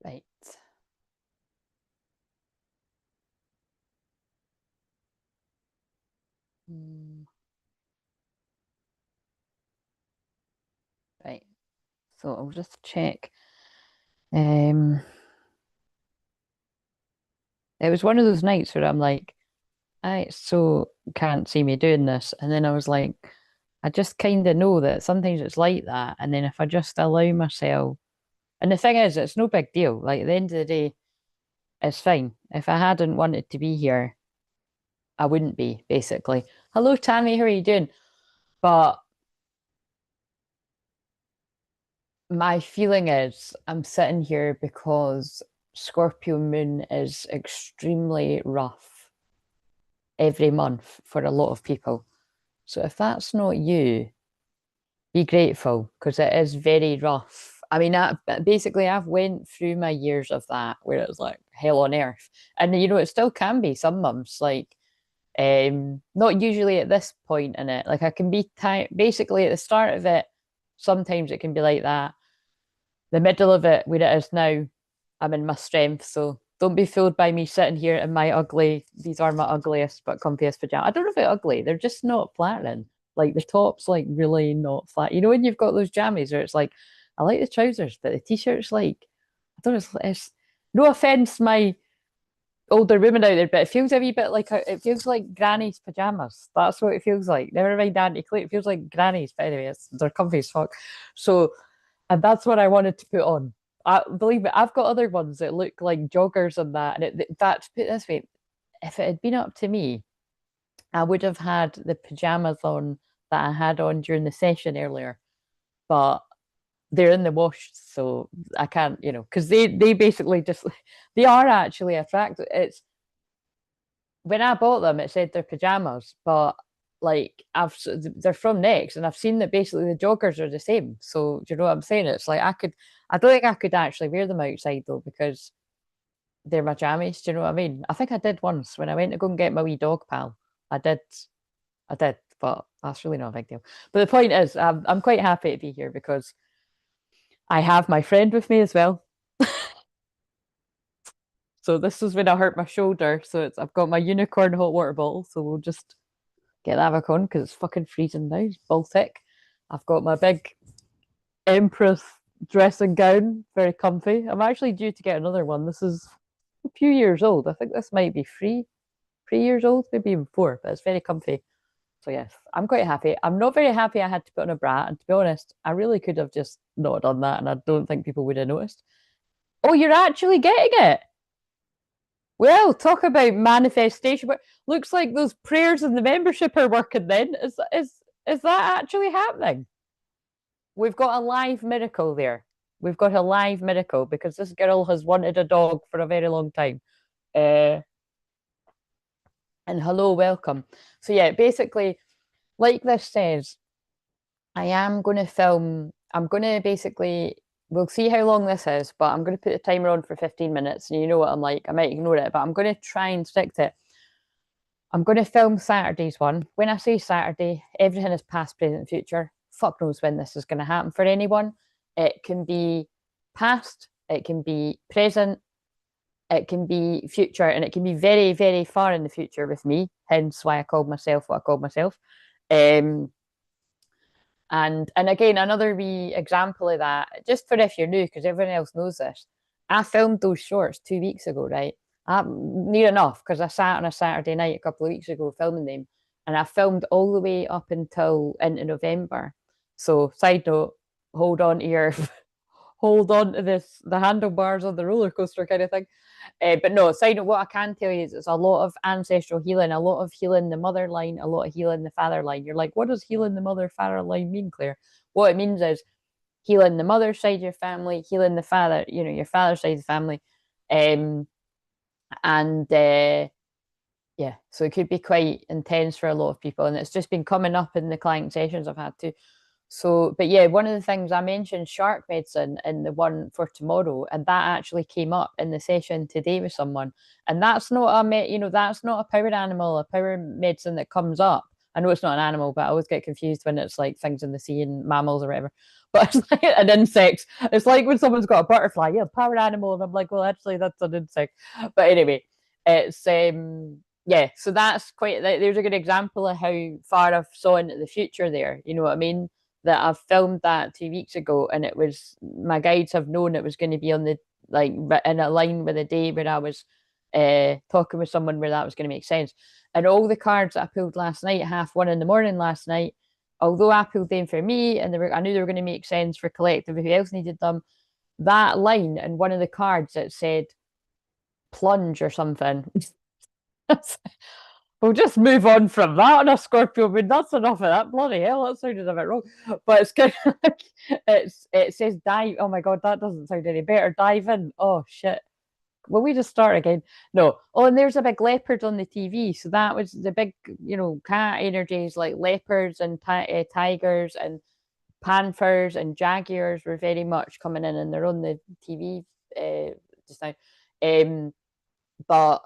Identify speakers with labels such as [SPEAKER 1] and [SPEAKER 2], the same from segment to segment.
[SPEAKER 1] Right. Mm, right. So I'll just check. Um, it was one of those nights where I'm like, I so can't see me doing this. And then I was like, I just kind of know that sometimes it's like that. And then if I just allow myself, and the thing is, it's no big deal. Like at the end of the day, it's fine. If I hadn't wanted to be here, I wouldn't be, basically. Hello, Tammy, how are you doing? But my feeling is I'm sitting here because Scorpio moon is extremely rough every month for a lot of people. So if that's not you, be grateful because it is very rough. I mean, basically, I've went through my years of that where it was like hell on earth, and it still can be some months. Like, not usually at this point in it. Like, I can be basically at the start of it. Sometimes it can be like that. The middle of it, where it is now, I'm in my strength. So don't be fooled by me sitting here in my ugly. These are my ugliest but comfiest pajamas. I don't know if they're ugly. They're just not flattering. Like the top's like really not flat. You know when you've got those jammies where it's like, I like the trousers, but the t-shirt's like, I don't know. It's no offense, my older women out there, but it feels a wee bit like it feels like granny's pajamas. That's what it feels like. Never mind Auntie Clay. It feels like granny's. But anyway, they're comfy as fuck. So, and that's what I wanted to put on. Believe me, I've got other ones that look like joggers and that. And that, to put it this way, if it had been up to me, I would have had the pajamas on that I had on during the session earlier. But they're in the wash, so I can't, because they basically just they are actually attractive. It's when I bought them, it said they're pajamas, but like they're from Next, and I've seen that basically the joggers are the same. So do you know what I'm saying? It's like I don't think I could actually wear them outside though because they're my jammies. Do you know what I mean? I think I did once when I went to go and get my wee dog pal. I did, I did, but that's really not a big deal. But the point is, I'm quite happy to be here because I have my friend with me as well. So this is when I hurt my shoulder. So I've got my unicorn hot water bottle. So we'll just get that back on because it's fucking freezing now. It's Baltic. I've got my big Empress dressing gown, very comfy. I'm actually due to get another one. This is a few years old. I think this might be 3 years old, maybe even 4, but it's very comfy. So yes, I'm quite happy. I'm not very happy I had to put on a bra, and to be honest, I really could have just not done that, and I don't think people would have noticed. Oh, you're actually getting it. Well, talk about manifestation. But looks like those prayers in the membership are working then. Is that actually happening? We've got a live miracle there. We've got a live miracle because this girl has wanted a dog for a very long time. Uh, and hello, welcome. So yeah, basically, like this says, I am going to film. I'm going to basically. We'll see how long this is, but I'm going to put the timer on for 15 minutes. And you know what I'm like. I might ignore it, but I'm going to try and stick to it. I'm going to film Saturday's one. When I say Saturday, everything is past, present, future. Fuck knows when this is going to happen for anyone. It can be past, it can be present, it can be future, and it can be very, very far in the future with me. Hence why I called myself what I called myself. Um, and again, another wee example of that, just for if you're new, because everyone else knows this. I filmed those shorts 2 weeks ago, right? Near enough, because I sat on a Saturday night a couple of weeks ago filming them, and I filmed all the way up until into November. So, side note, hold on to your hold on to the handlebars on the roller coaster kind of thing. But no, side note, what I can tell you is it's a lot of ancestral healing, a lot of healing the mother line, a lot of healing the father line. You're like, what does healing the mother father line mean, Claire? What it means is healing the mother side of your family, healing the father, your father's side of the family. Um, and yeah, so it could be quite intense for a lot of people. And it's just been coming up in the client sessions I've had to. So, but yeah, one of the things I mentioned shark medicine in the one for tomorrow, and that actually came up in the session today with someone. And that's not that's not a power animal, a power medicine that comes up. I know it's not an animal, but I always get confused when it's like things in the sea and mammals or whatever. But it's like an insect. It's like when someone's got a butterfly, yeah, power animal, and I'm like, well, actually, that's an insect. But anyway, it's yeah. So that's quite. There's a good example of how far I've saw into the future there. You know what I mean? That I've filmed that 2 weeks ago, and it was my guides have known it was going to be on the like in a line with the day where I was talking with someone where that was going to make sense. And all the cards that I pulled last night, 1:30 in the morning last night, although I pulled them for me and I knew they were going to make sense for collective if who else needed them, that line and one of the cards that said plunge or something. We'll just move on from that on a Scorpio. I mean, that's enough of that. Bloody hell, that sounded a bit wrong. But it's kind of like it says dive. Oh my god, that doesn't sound any better. Dive in. Oh shit. Will we just start again? No. Oh, and there's a big leopard on the TV. So that was the big, cat energies like leopards and tigers and panthers and jaguars were very much coming in, and they're on the TV just now. Um, but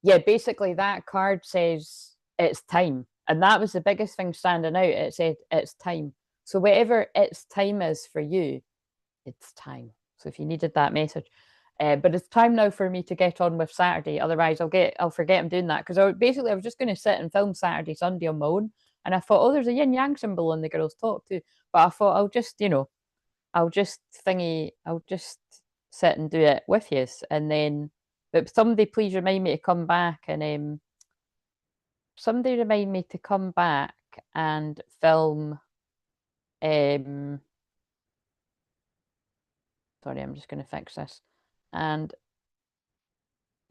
[SPEAKER 1] yeah, basically that card says it's time, and that was the biggest thing standing out. It said it's time. So whatever its time is for you, it's time. So if you needed that message. But it's time now for me to get on with Saturday. Otherwise, I'll forget I'm doing that because I was just going to sit and film Saturday, Sunday on my own, and I thought, oh, there's a yin yang symbol on the girls' talk too. But I thought I'll just sit and do it with you, and then. But somebody please remind me to come back and somebody remind me to come back and film. Sorry, I'm just going to fix this and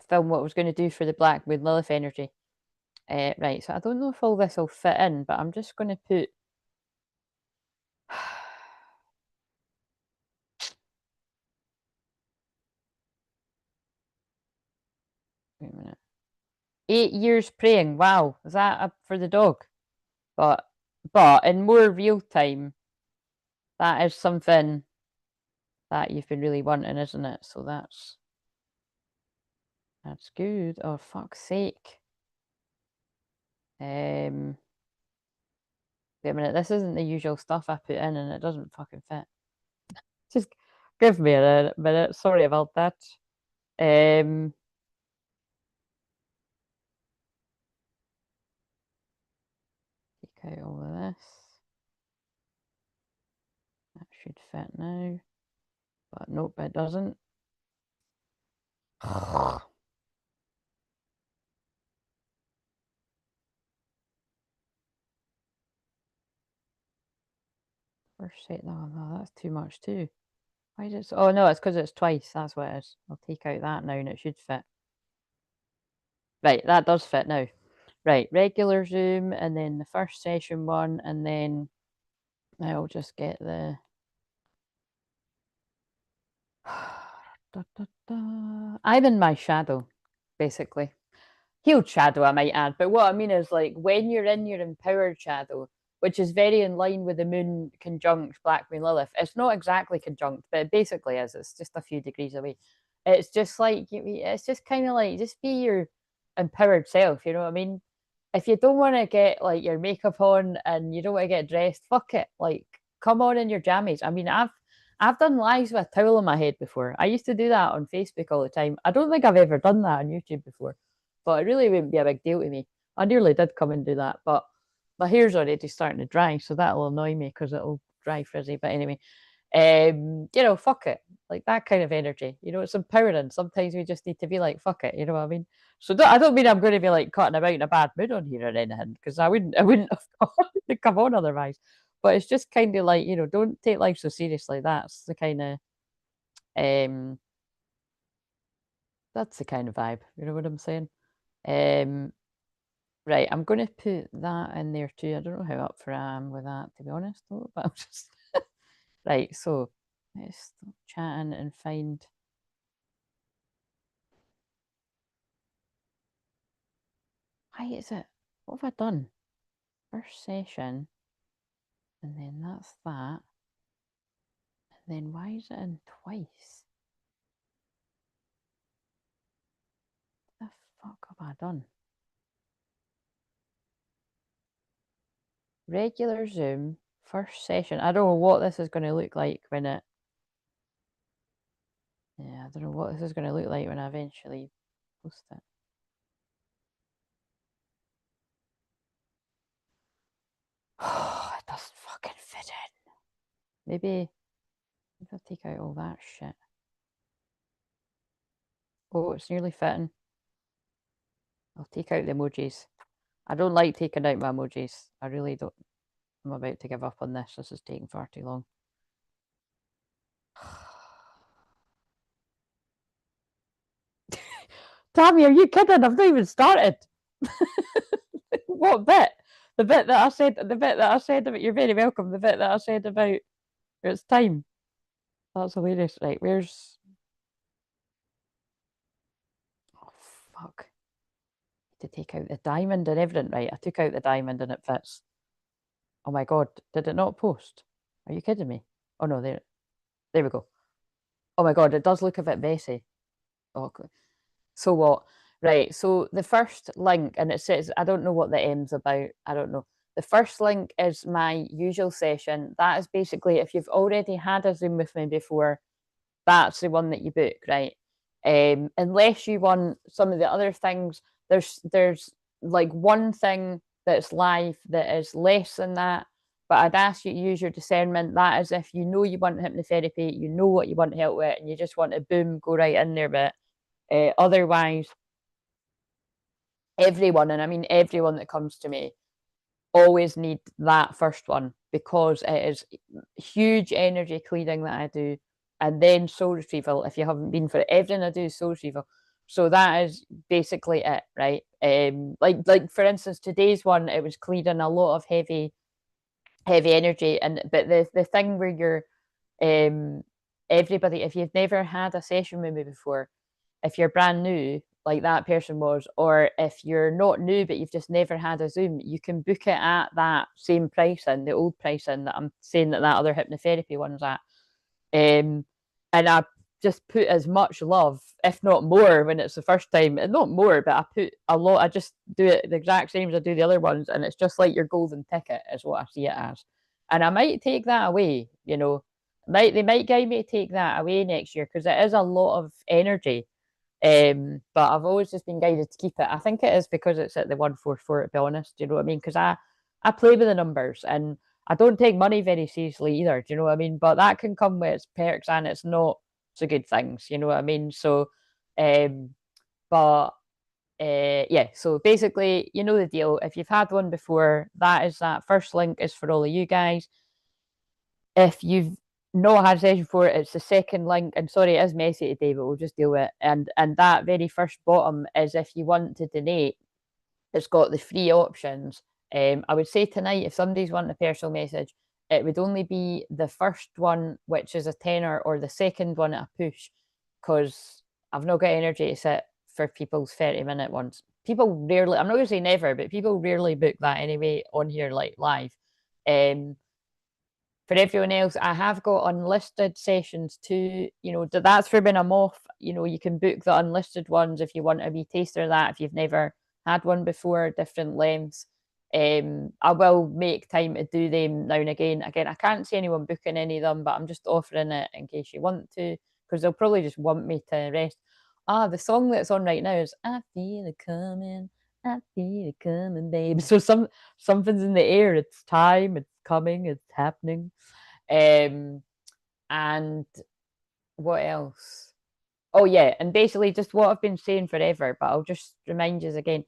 [SPEAKER 1] film what I was going to do for the Black Moon Lilith energy. Right, so I don't know if all this will fit in, but I'm just going to put. Wait a minute. 8 years praying. Wow, is that up for the dog? But in more real time, that is something that you've been really wanting, isn't it? So that's good. Oh fuck's sake. Wait a minute, this isn't the usual stuff I put in and it doesn't fucking fit. Just give me a minute. Sorry about that. Um Take out all of this. That should fit now. But nope, it doesn't. First set. No, that's too much too. Why is it so? Oh no, it's because it's twice. That's what it is. I'll take out that now and it should fit. Right, that does fit now. Right, regular Zoom and then the first session one, and then I'll just get the da, da, da. I'm in my shadow, basically. Healed shadow, I might add. But what I mean is, like, when you're in your empowered shadow, which is very in line with the moon conjunct Black Moon Lilith, it's not exactly conjunct, but it basically is. It's just a few degrees away. It's just like, it's just kind of like, just be your empowered self, you know what I mean? If you don't want to get like your makeup on and you don't want to get dressed, fuck it. Like, come on in your jammies. I mean, I've done lives with a towel on my head before. I used to do that on Facebook all the time. I don't think I've ever done that on YouTube before, but it really wouldn't be a big deal to me. I nearly did come and do that, but my hair's already starting to dry, so that'll annoy me because it'll dry frizzy. But anyway, fuck it. Like that kind of energy. It's empowering. Sometimes we just need to be like, fuck it. You know what I mean? So I don't mean I'm going to be like cutting about in a bad mood on here or anything, because I wouldn't have to come on otherwise. But it's just kind of like, don't take life so seriously. Um that's the kind of vibe. You know what I'm saying? Um right, I'm gonna put that in there too. I don't know how up for I am with that, to be honest, though, but I'll just right, so let's stop chatting and find. Why is it? What have I done? First session, and then that's that. And then why is it in twice? What the fuck have I done? regular Zoom, first session. I don't know what this is going to look like when it. Yeah, I don't know what this is going to look like when I eventually post it. Oh, it doesn't fucking fit in. Maybe I'll take out all that shit. Oh, it's nearly fitting. I'll take out the emojis. I don't like taking out my emojis. I really don't. I'm about to give up on this. This is taking far too long. Tammy, are you kidding? I've not even started. What bit? The bit that I said. The bit that I said about you're very welcome. The bit that I said about it's time. That's hilarious. Right, where's? Oh fuck! To take out the diamond and everything. Right, I took out the diamond and it fits. Oh my god! Did it not post? Are you kidding me? Oh no, there we go. Oh my god, it does look a bit messy. Oh, so what? Right. So the first link, and it says, I don't know what the M's about. I don't know. The first link is my usual session. That is basically if you've already had a Zoom with me before, that's the one that you book, right? Unless you want some of the other things, there's like one thing that's live that is less than that. But I'd ask you to use your discernment. That is if you know you want hypnotherapy, you know what you want help with, and you just want to boom, go right in there with it. Otherwise, everyone, and I mean everyone that comes to me, always need that first one because it is huge energy clearing that I do, and then soul retrieval. If you haven't been for it, everything I do is soul retrieval. So that is basically it, right? Like for instance, today's one, it was clearing a lot of heavy energy, and but the thing where you're everybody, if you've never had a session with me before, if you're brand new, like that person was, or if you're not new but you've just never had a Zoom, you can book it at that same pricing, the old pricing that I'm saying that other hypnotherapy one's at. And I just put as much love, if not more, when it's the first time, and not more, but I put a lot. I just do it the exact same as I do the other ones, and it's just like your golden ticket is what I see it as. And I might take that away, they might guide me to take that away next year because it is a lot of energy. But I've always just been guided to keep it. I think it is because it's at the 144, to be honest. Do you know what I mean? Because I play with the numbers and I don't take money very seriously either. Do you know what I mean? But that can come with its perks and it's not so good things. You know what I mean? So, but yeah. So basically, you know the deal. If you've had one before, that first link is for all of you guys. If you've not had a session before, it's the second link. And sorry, it is messy today, but we'll just deal with it. And that very first bottom is if you want to donate. It's got the free options. I would say tonight, if somebody's wanting a personal message, it would only be the first one, which is a tenner, or the second one at a push, because I've not got energy to sit for people's 30-minute ones. People rarely, I'm not going to say never, but people rarely book that anyway on here, like live. For everyone else, I have got unlisted sessions too. That's for when I'm off. You can book the unlisted ones if you want a wee taster of that, if you've never had one before, different lengths. I will make time to do them now and again. Again, I can't see anyone booking any of them, but I'm just offering it in case you want to, because they'll probably just want me to rest. The song that's on right now is I Feel It Coming, I Feel It Coming, babe. So something's in the air. It's time, it's coming, it's happening. And what else? Oh yeah, and basically just what I've been saying forever, but I'll just remind you again.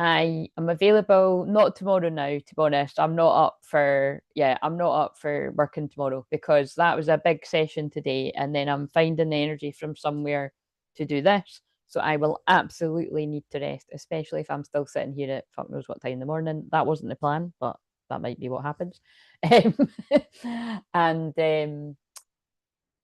[SPEAKER 1] I am available, not tomorrow now, to be honest. I'm not up for working tomorrow because that was a big session today, and then I'm finding the energy from somewhere to do this. So I will absolutely need to rest, especially if I'm still sitting here at fuck knows what time in the morning. That wasn't the plan, but that might be what happens. And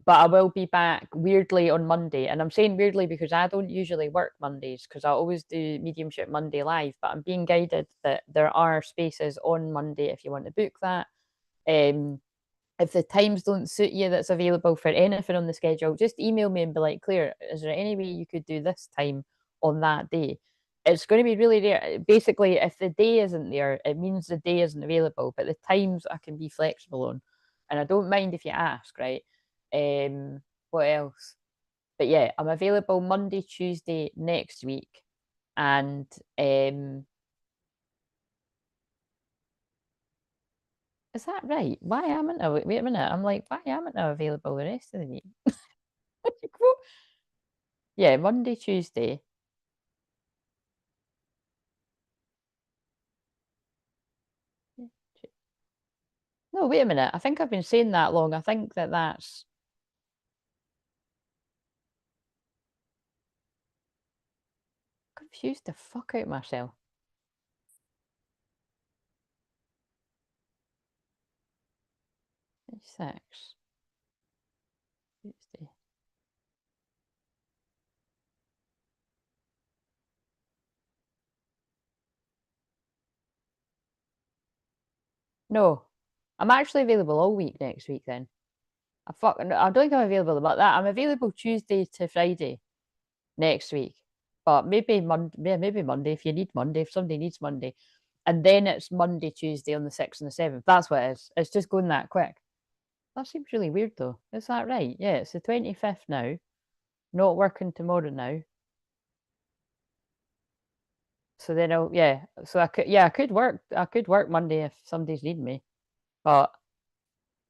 [SPEAKER 1] but I will be back weirdly on Monday. And I'm saying weirdly because I don't usually work Mondays because I always do Mediumship Monday live. But I'm being guided that there are spaces on Monday if you want to book that. If the times don't suit you that's available for anything on the schedule, just email me and be like, Claire, is there any way you could do this time on that day? it's going to be really rare. Basically, if the day isn't there, it means the day isn't available, but the times I can be flexible on. And I don't mind if you ask, right? What else? But yeah, I'm available Monday, Tuesday next week. And is that right? Why am I now? Wait a minute. I'm like, why am I now available the rest of the week? Yeah, Monday, Tuesday. No, wait a minute. I think I've been saying that long. I think that's confused the fuck out myself. 6 Tuesday. No, I'm actually available all week next week. Then I don't think I'm available about that. I'm available Tuesday to Friday next week, but maybe Monday. Maybe Monday if you need Monday. If somebody needs Monday, and then it's Monday, Tuesday on the 6th and the 7th. That's what it is. It's just going that quick. That seems really weird though. Is that right? Yeah, it's the 25th now. Not working tomorrow now. So then I'll yeah. So I could work Monday if somebody's needing me, but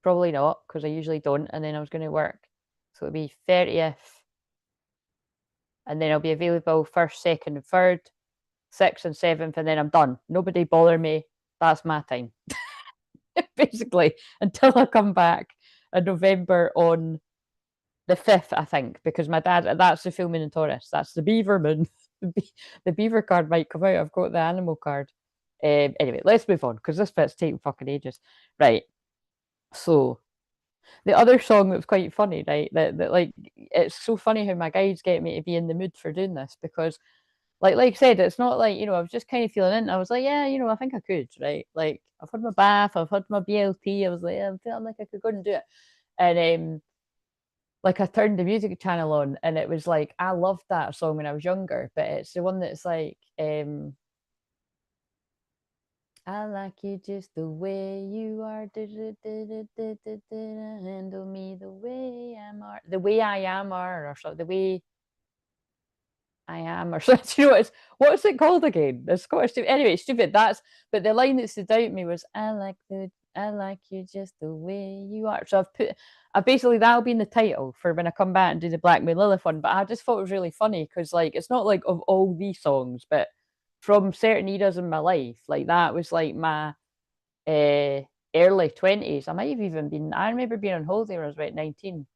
[SPEAKER 1] probably not because I usually don't. And then I was going to work, so it'll be 30th, and then I'll be available 1st, 2nd, and 3rd, 6th and 7th, and then I'm done. Nobody bother me. That's my time, basically, until I come back in November on the 5th, I think, because my dad, that's the full moon in Taurus. That's the beaver moon. The beaver card might come out. I've got the animal card. Anyway, let's move on because this bit's taking fucking ages. Right. So the other song that was quite funny, right? That like it's so funny how my guides get me to be in the mood for doing this because like I said, it's not like, I was just kind of feeling in. I was like, yeah, I think I could, right? Like I've had my bath, I've had my BLT, I was like, yeah, I'm feeling like I could go and do it. And like I turned the music channel on and it was like I loved that song when I was younger, but it's the one that's like I like you just the way you are. Handle me the way I'm are. The way I am are or so the way I am or something. What's it called again? The Scottish anyway, stupid. But the line that stood out to me was I like you just the way you are. So I basically that'll be in the title for when I come back and do the Black Moon Lilith one. But I just thought it was really funny because like it's not like of all these songs, but from certain eras in my life, like that was like my uh early 20s. I might have even been I remember being on holiday when I was about 19.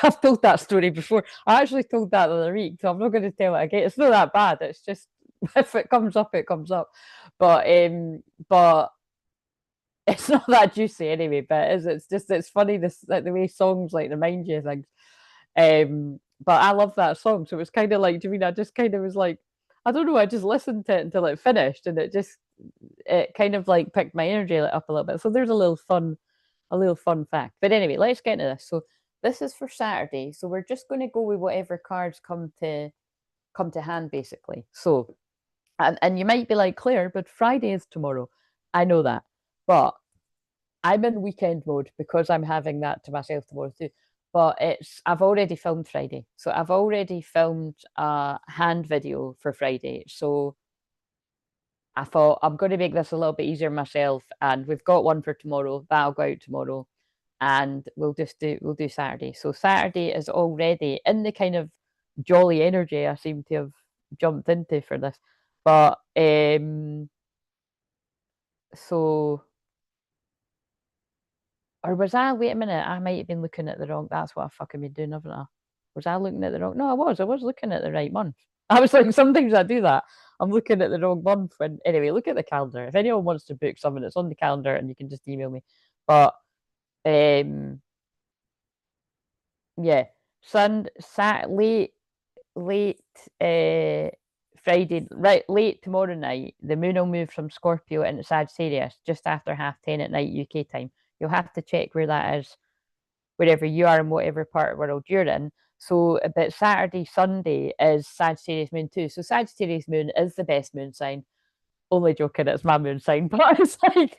[SPEAKER 1] I've told that story before. I actually told that the other week, so I'm not going to tell it again. It's not that bad. It's just if it comes up, it comes up. But it's not that juicy anyway. But it's funny this like the way songs like remind you of things. But I love that song, so it was kind of like, do you mean I just kind of was like, I don't know, I just listened to it until it finished, and it kind of like picked my energy up a little bit. So there's a little fun fact. But anyway, let's get into this. So this is for Saturday. So we're just going to go with whatever cards come to hand, basically. So and you might be like, Claire, but Friday is tomorrow. I know that. But I'm in weekend mode because I'm having that to myself tomorrow too. But I've already filmed Friday. So I've already filmed a hand video for Friday. So I thought I'm going to make this a little bit easier myself, and we've got one for tomorrow. That'll go out tomorrow, and we'll do Saturday. So Saturday is already in the kind of jolly energy I seem to have jumped into for this. But so or was I? Wait a minute, I might have been looking at the wrong. That's what I fucking been doing, haven't I? Was I looking at the wrong? No, I was. I was looking at the right month. I was like, sometimes I do that. I'm looking at the wrong month. When anyway, look at the calendar. If anyone wants to book something, it's on the calendar, and you can just email me. But yeah, late Friday, right late tomorrow night, the moon will move from Scorpio into Sagittarius just after 10:30 at night UK time. You'll have to check where that is, wherever you are in whatever part of the world you're in. So, but Saturday, Sunday is Sagittarius moon too. So Sagittarius moon is the best moon sign. Only joking, it's my moon sign, but it's like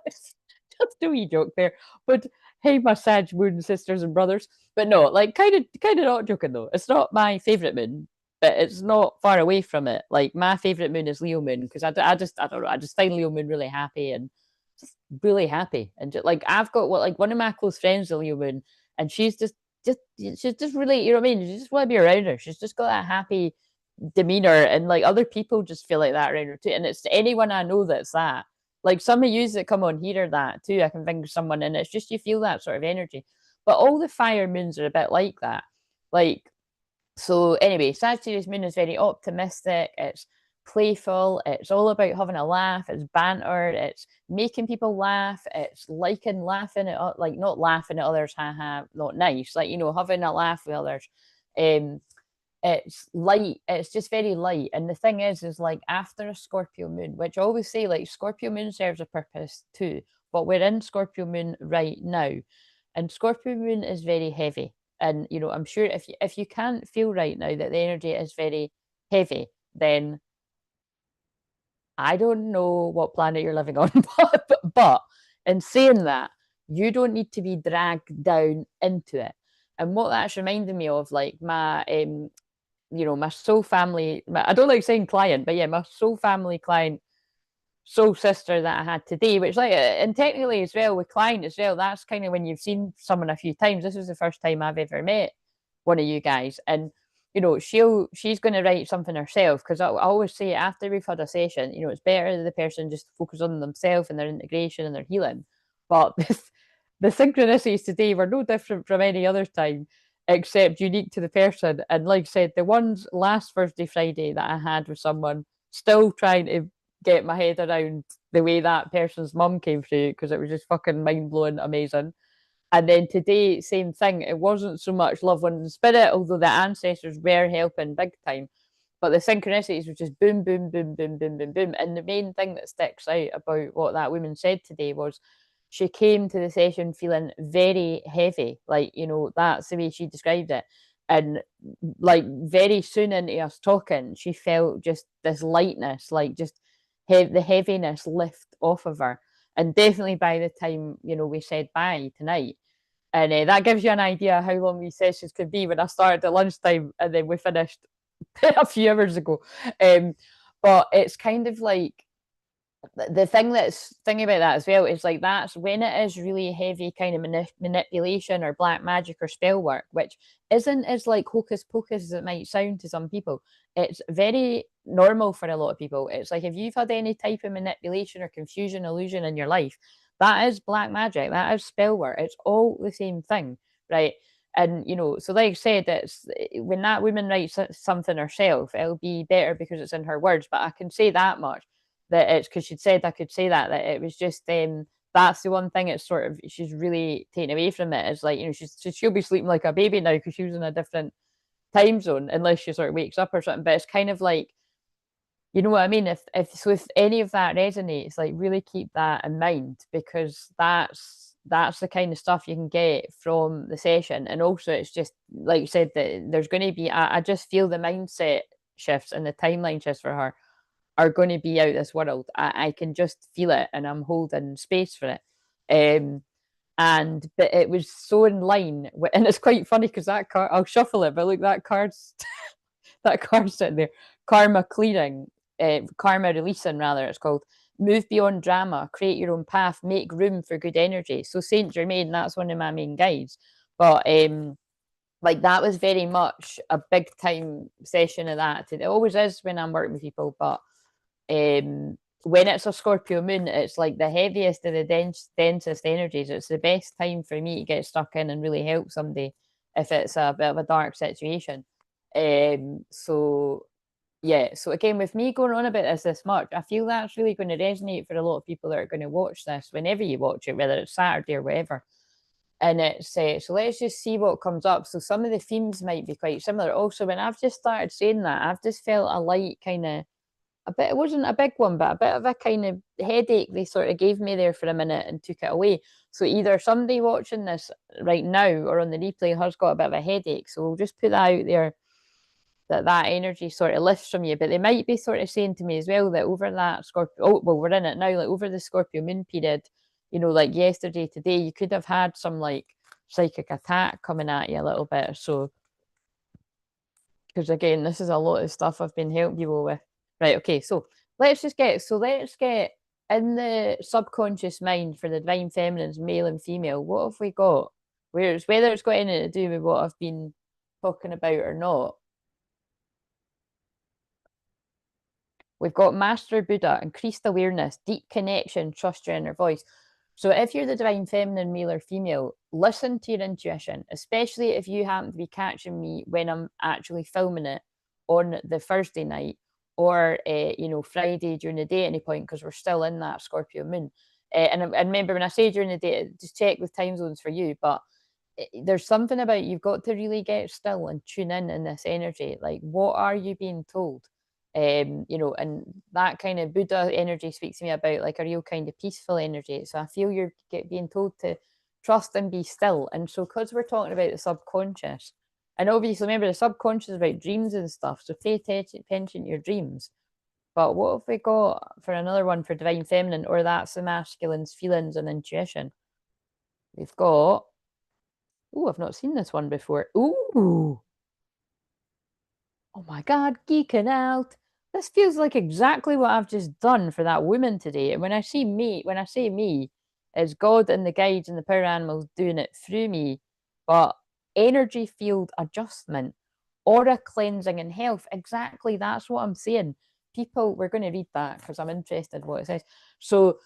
[SPEAKER 1] it's just a wee joke there. But hey, my Sag moon sisters and brothers. But no, like kind of not joking though. It's not my favorite moon, but it's not far away from it. Like my favorite moon is Leo moon because I don't know, I just find Leo moon really happy and just really happy and just, like I've got what like one of my close friends, the Leo moon, and she's just really, you know what I mean? You just want to be around her. She's just got that happy demeanor, and like other people just feel like that around her too. And it's anyone I know that's that. Like some of you that come on here are that too. I can think of someone, and it's just you feel that sort of energy. But all the fire moons are a bit like that. Like so. Anyway, Sagittarius moon is very optimistic. It's playful. It's all about having a laugh. It's banter. It's making people laugh. It's liking laughing at like not laughing at others, haha, not nice. Like you know, having a laugh with others. Um, it's light, it's just very light. And the thing is like after a Scorpio moon, which I always say like Scorpio moon serves a purpose too, but we're in Scorpio moon right now, and Scorpio moon is very heavy. And you know, I'm sure if you can't feel right now that the energy is very heavy, then I don't know what planet you're living on. But in saying that, you don't need to be dragged down into it. And what that's reminding me of, like my you know, my soul family, I don't like saying client, but yeah, my soul family client, soul sister that I had today, which like, and technically as well with client as well, that's kind of when you've seen someone a few times. This was the first time I've ever met one of you guys. And, you know, she's going to write something herself because I always say after we've had a session, you know, it's better the person just focus on themselves and their integration and their healing. But the synchronicities today were no different from any other time except unique to the person. And like I said, the ones last Thursday, Friday that I had with someone, still trying to get my head around the way that person's mum came through because it was just fucking mind blowing, amazing. And then today, same thing. It wasn't so much love, wind, and spirit, although the ancestors were helping big time. But the synchronicities were just boom, boom, boom, boom, boom, boom, boom. And the main thing that sticks out about what that woman said today was she came to the session feeling very heavy. Like, you know, that's the way she described it. And like very soon into us talking, she felt just this lightness, like just the heaviness lift off of her. And definitely by the time, you know, we said bye tonight. And that gives you an idea how long these sessions could be when I started at lunchtime and then we finished a few hours ago. But it's kind of like the thing about that as well is like that's when it is really heavy kind of manipulation or black magic or spell work, which isn't as like hocus pocus as it might sound to some people. It's very normal for a lot of people. It's like if you've had any type of manipulation or confusion, illusion in your life, that is black magic, that is spell work. It's all the same thing, right? And you know, so like I said, it's when that woman writes something herself, it'll be better because it's in her words. But I can say that much, that it's because she'd said I could say that it was just that's the one thing it's sort of she's really taken away from it is like, you know, she'll be sleeping like a baby now because she was in a different time zone unless she sort of wakes up or something. But it's kind of like, you know what I mean? If any of that resonates, like really keep that in mind because that's the kind of stuff you can get from the session. And also it's just like you said that there's going to be I just feel the mindset shifts and the timeline shifts for her are going to be out this world. I can just feel it and I'm holding space for it. But it was so in line and it's quite funny because that card, I'll shuffle it, but look, that card's that card's sitting there. Karma clearing, karma releasing rather, it's called. Move beyond drama, create your own path, make room for good energy. So Saint Germain, that's one of my main guides. But like that was very much a big time session of that. It always is when I'm working with people, but when it's a Scorpio moon, it's like the heaviest of the densest energies. It's the best time for me to get stuck in and really help somebody if it's a bit of a dark situation. So yeah, so again, with me going on about this much, I feel that's really going to resonate for a lot of people that are going to watch this whenever you watch it, whether it's Saturday or whatever. And it's so let's just see what comes up. So some of the themes might be quite similar. Also, when I've just started saying that, I've just felt a light kind of a bit, it wasn't a big one, but a bit of a kind of headache they sort of gave me there for a minute and took it away. So either somebody watching this right now or on the replay has got a bit of a headache. So we'll just put that out there, that energy sort of lifts from you. But they might be sort of saying to me as well that over that Scorpio, oh, well, we're in it now, like over the Scorpio moon period, you know, like yesterday, today, you could have had some like psychic attack coming at you a little bit. So, because again, this is a lot of stuff I've been helping people with. Right, okay, so let's get in the subconscious mind for the divine feminines, male and female, what have we got? Whether it's got anything to do with what I've been talking about or not. We've got Master Buddha, increased awareness, deep connection, trust your inner voice. So if you're the divine feminine, male or female, listen to your intuition, especially if you happen to be catching me when I'm actually filming it on the Thursday night or, you know, Friday during the day at any point, because we're still in that Scorpio moon. And remember, when I say during the day, just check with time zones for you, but there's something about you've got to really get still and tune in this energy. Like, what are you being told? You know, and that kind of Buddha energy speaks to me about like a real kind of peaceful energy. So I feel you're being told to trust and be still. And so, because we're talking about the subconscious, and obviously remember the subconscious is about dreams and stuff. So pay attention to your dreams. But what have we got for another one for divine feminine, or that's the masculine's feelings and intuition? We've got, oh, I've not seen this one before. Ooh, oh my God, geeking out. This feels like exactly what I've just done for that woman today. And when I say me, it's God and the guides and the power animals doing it through me. But energy field adjustment, aura cleansing and health, exactly that's what I'm saying. People, we're going to read that because I'm interested in what it says. So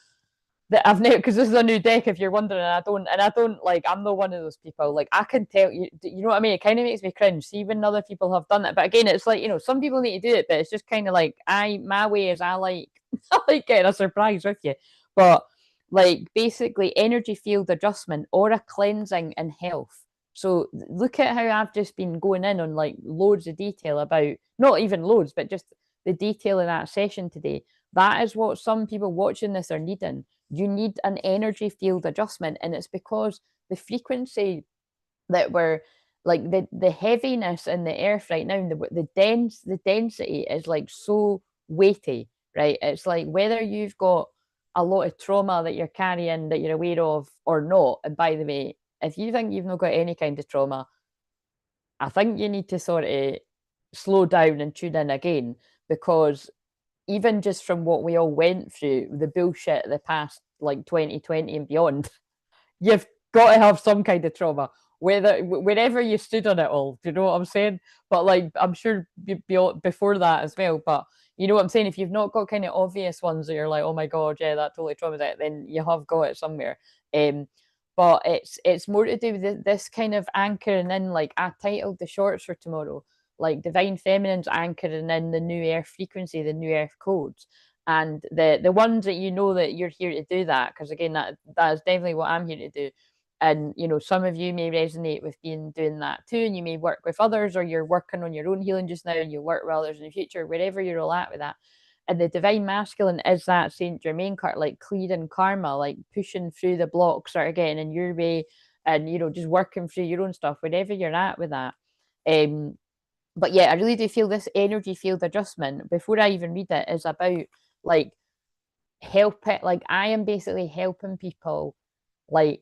[SPEAKER 1] that I've never, because this is a new deck, if you're wondering, and I don't like, I'm not one of those people. Like, I can tell you, you know what I mean? It kind of makes me cringe. See, even other people have done it. But again, it's like, you know, some people need to do it, but it's just kind of like, my way is I like, I like getting a surprise with you. But like, basically, energy field adjustment, aura cleansing, and health. So look at how I've just been going in on like loads of detail about, not even loads, but just the detail in that session today. That is what some people watching this are needing. You need an energy field adjustment, and it's because the frequency that we're like, the heaviness in the earth right now, the density is like so weighty, right? It's like whether you've got a lot of trauma that you're carrying that you're aware of or not. And by the way, if you think you've not got any kind of trauma, I think you need to sort of slow down and tune in again, because even just from what we all went through, the bullshit the past like 2020 and beyond, you've got to have some kind of trauma, wherever you stood on it all. Do you know what I'm saying? But like, I'm sure before that as well. But you know what I'm saying? If you've not got kind of obvious ones that you're like, oh my God, yeah, that totally traumatized, then you have got it somewhere. But it's more to do with this kind of anchoring in. Like, I titled the shorts for tomorrow, like divine feminine's anchoring in the new earth frequency, the new earth codes, and the ones that you know that you're here to do that, because again, that is definitely what I'm here to do. And you know, some of you may resonate with doing that too, and you may work with others, or you're working on your own healing just now and you work with others in the future, wherever you're all at with that. And the divine masculine is that Saint Germain card, like clearing karma, like pushing through the blocks, sort of getting in your way, and you know, just working through your own stuff, wherever you're at with that. But yeah, I really do feel this energy field adjustment, before I even read it, is about like help it. Like, I am basically helping people like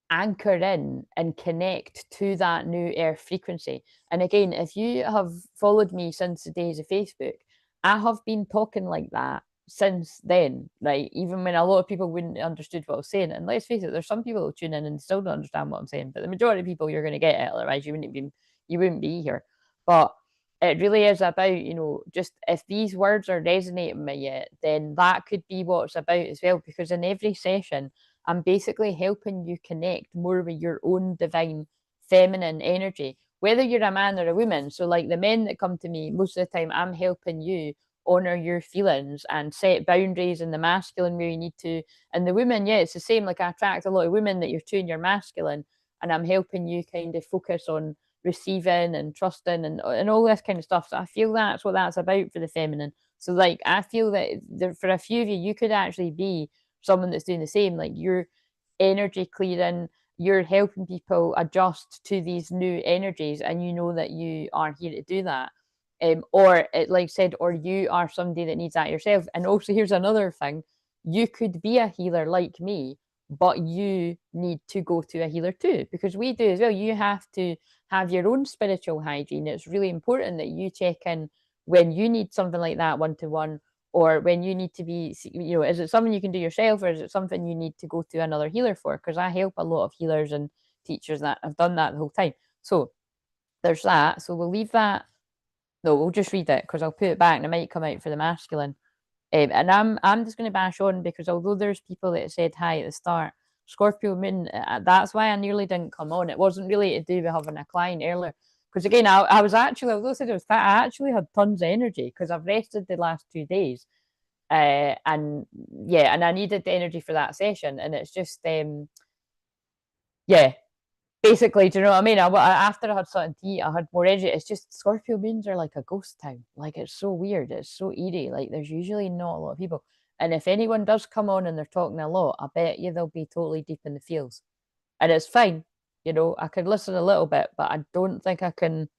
[SPEAKER 1] anchor in and connect to that new earth frequency. And again, if you have followed me since the days of Facebook, I have been talking like that since then, right? Even when a lot of people wouldn't have understood what I was saying. And let's face it, there's some people who tune in and still don't understand what I'm saying, but the majority of people, you're going to get it, otherwise you wouldn't be here. But it really is about, you know, just if these words are resonating with you, then that could be what it's about as well. Because in every session, I'm basically helping you connect more with your own divine feminine energy, whether you're a man or a woman. So, like the men that come to me, most of the time, I'm helping you honor your feelings and set boundaries in the masculine where you need to. And the women, yeah, it's the same. Like, I attract a lot of women that you're true in your masculine, and I'm helping you kind of focus on receiving and trusting and all this kind of stuff. So I feel that's what that's about for the feminine. So like I feel that for a few of you, you could actually be someone that's doing the same. Like you're energy clearing, you're helping people adjust to these new energies, and you know that you are here to do that. Or like I said, or you are somebody that needs that yourself. And also, here's another thing: you could be a healer like me, but you need to go to a healer too, because we do as well. You have to have your own spiritual hygiene. It's really important that you check in when you need something like that one-to-one, or when you need to be, is it something you can do yourself, or is it something you need to go to another healer for? Because I help a lot of healers and teachers that have done that the whole time. So there's that. So we'll leave that. No, we'll just read it because I'll put it back and it might come out for the masculine. And I'm just going to bash on, because although there's people that said hi at the start, Scorpio moon, that's why I nearly didn't come on. It wasn't really to do with having a client earlier. Because again, I was actually, although I said it was fat, I actually had tons of energy because I've rested the last 2 days. And yeah, and I needed the energy for that session. And it's just, yeah, basically, do you know what I mean? After I had something to eat, I had more energy. It's just Scorpio moons are like a ghost town. Like it's so weird. It's so eerie. Like there's usually not a lot of people. And if anyone does come on and they're talking a lot, I bet you they'll be totally deep in the fields. And it's fine. I could listen a little bit, but I don't think I can.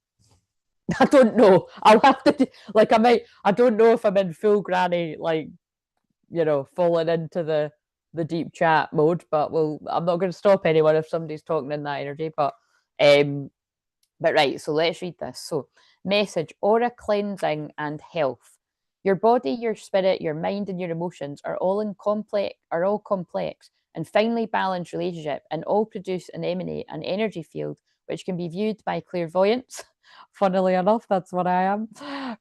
[SPEAKER 1] I don't know. I'll have to like I don't know if I'm in full granny, like, falling into the deep chat mode, but I'm not going to stop anyone if somebody's talking in that energy. But right, so let's read this. So, message: aura cleansing and health. Your body, your spirit, your mind, and your emotions are all complex and finely balanced relationship, and all produce and emanate an energy field which can be viewed by clairvoyants. Funnily enough, that's what I am,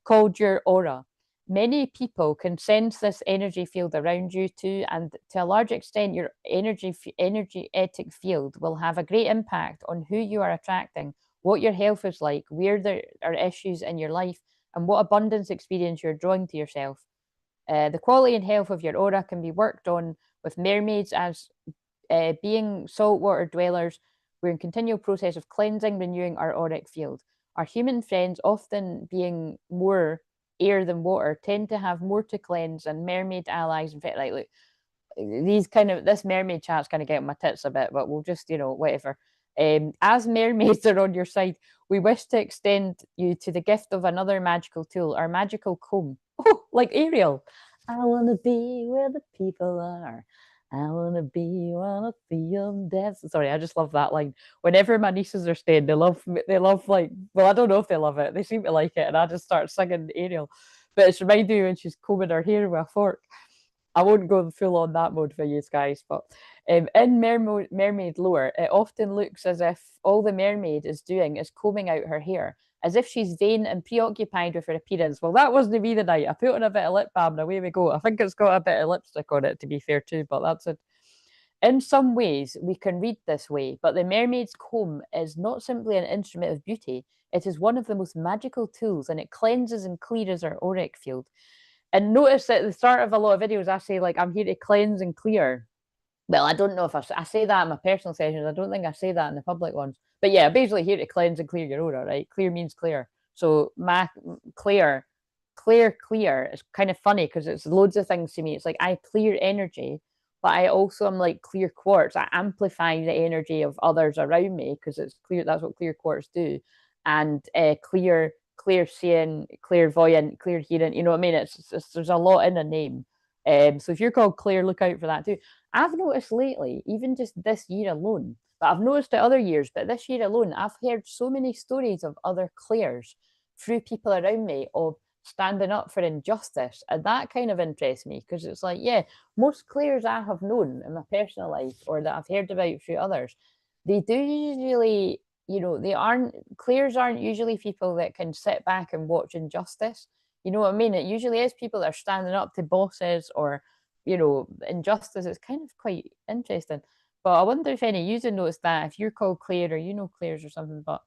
[SPEAKER 1] called your aura. Many people can sense this energy field around you too, and to a large extent, your energetic field will have a great impact on who you are attracting, what your health is like, where there are issues in your life, and what abundance experience you're drawing to yourself. The quality and health of your aura can be worked on with mermaids as being saltwater dwellers. We're in continual process of cleansing, renewing our auric field. Our human friends, often being more air than water, tend to have more to cleanse, and mermaid allies. In fact, like, look, this mermaid chat's kind of getting my tits a bit, but we'll just, whatever. As mermaids are on your side, we wish to extend you to the gift of another magical tool, our magical comb. Oh, like Ariel. I want to be where the people are. I want to be one of them dance. Sorry, I just love that line. Whenever my nieces are staying, they love like, well, I don't know if they love it. They seem to like it, and I just start singing Ariel. But it's reminding me when she's combing her hair with a fork. I won't go full on that mode for you guys, but in mermaid lore, it often looks as if all the mermaid is doing is combing out her hair, as if she's vain and preoccupied with her appearance. Well, that wasn't me tonight. I put on a bit of lip balm and away we go. I think it's got a bit of lipstick on it, to be fair too, but that's it. In some ways, we can read this way, but the mermaid's comb is not simply an instrument of beauty. It is one of the most magical tools, and it cleanses and clears our auric field. And notice at the start of a lot of videos, I say, like, I'm here to cleanse and clear. Well, I don't know if I say that in my personal sessions. I don't think I say that in the public ones. But yeah, basically here to cleanse and clear your aura, right? Clear means clear. So clear is kind of funny because it's loads of things to me. It's like I clear energy, but I also am like clear quartz. I amplify the energy of others around me because it's clear. That's what clear quartz do. And clear seeing, clairvoyant, clear hearing. You know what I mean? There's a lot in a name. So if you're called Claire, look out for that too. I've noticed lately, even just this year alone, but I've noticed it other years, but this year alone, I've heard so many stories of other Claires through people around me of standing up for injustice. And that kind of interests me because it's like, yeah, most Claires I have known in my personal life or that I've heard about through others, they do usually, Claires aren't usually people that can sit back and watch injustice. You know what I mean? It usually is people that are standing up to bosses or, injustice. It's kind of quite interesting. But I wonder if any of you have noticed that, if you're called Claire or you know Claires or something. But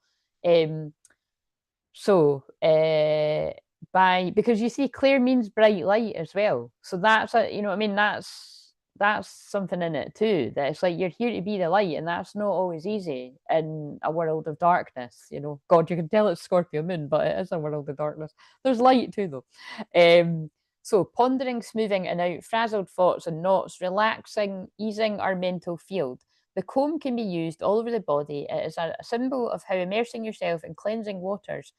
[SPEAKER 1] because you see, Claire means bright light as well. So that's what I mean, that's something in it too. That it's like you're here to be the light, and that's not always easy in a world of darkness. God, you can tell it's Scorpio moon, but it is a world of darkness. There's light too, though. So pondering, smoothing and out frazzled thoughts and knots, relaxing, easing our mental field. The comb can be used all over the body. It is a symbol of how immersing yourself in cleansing waters,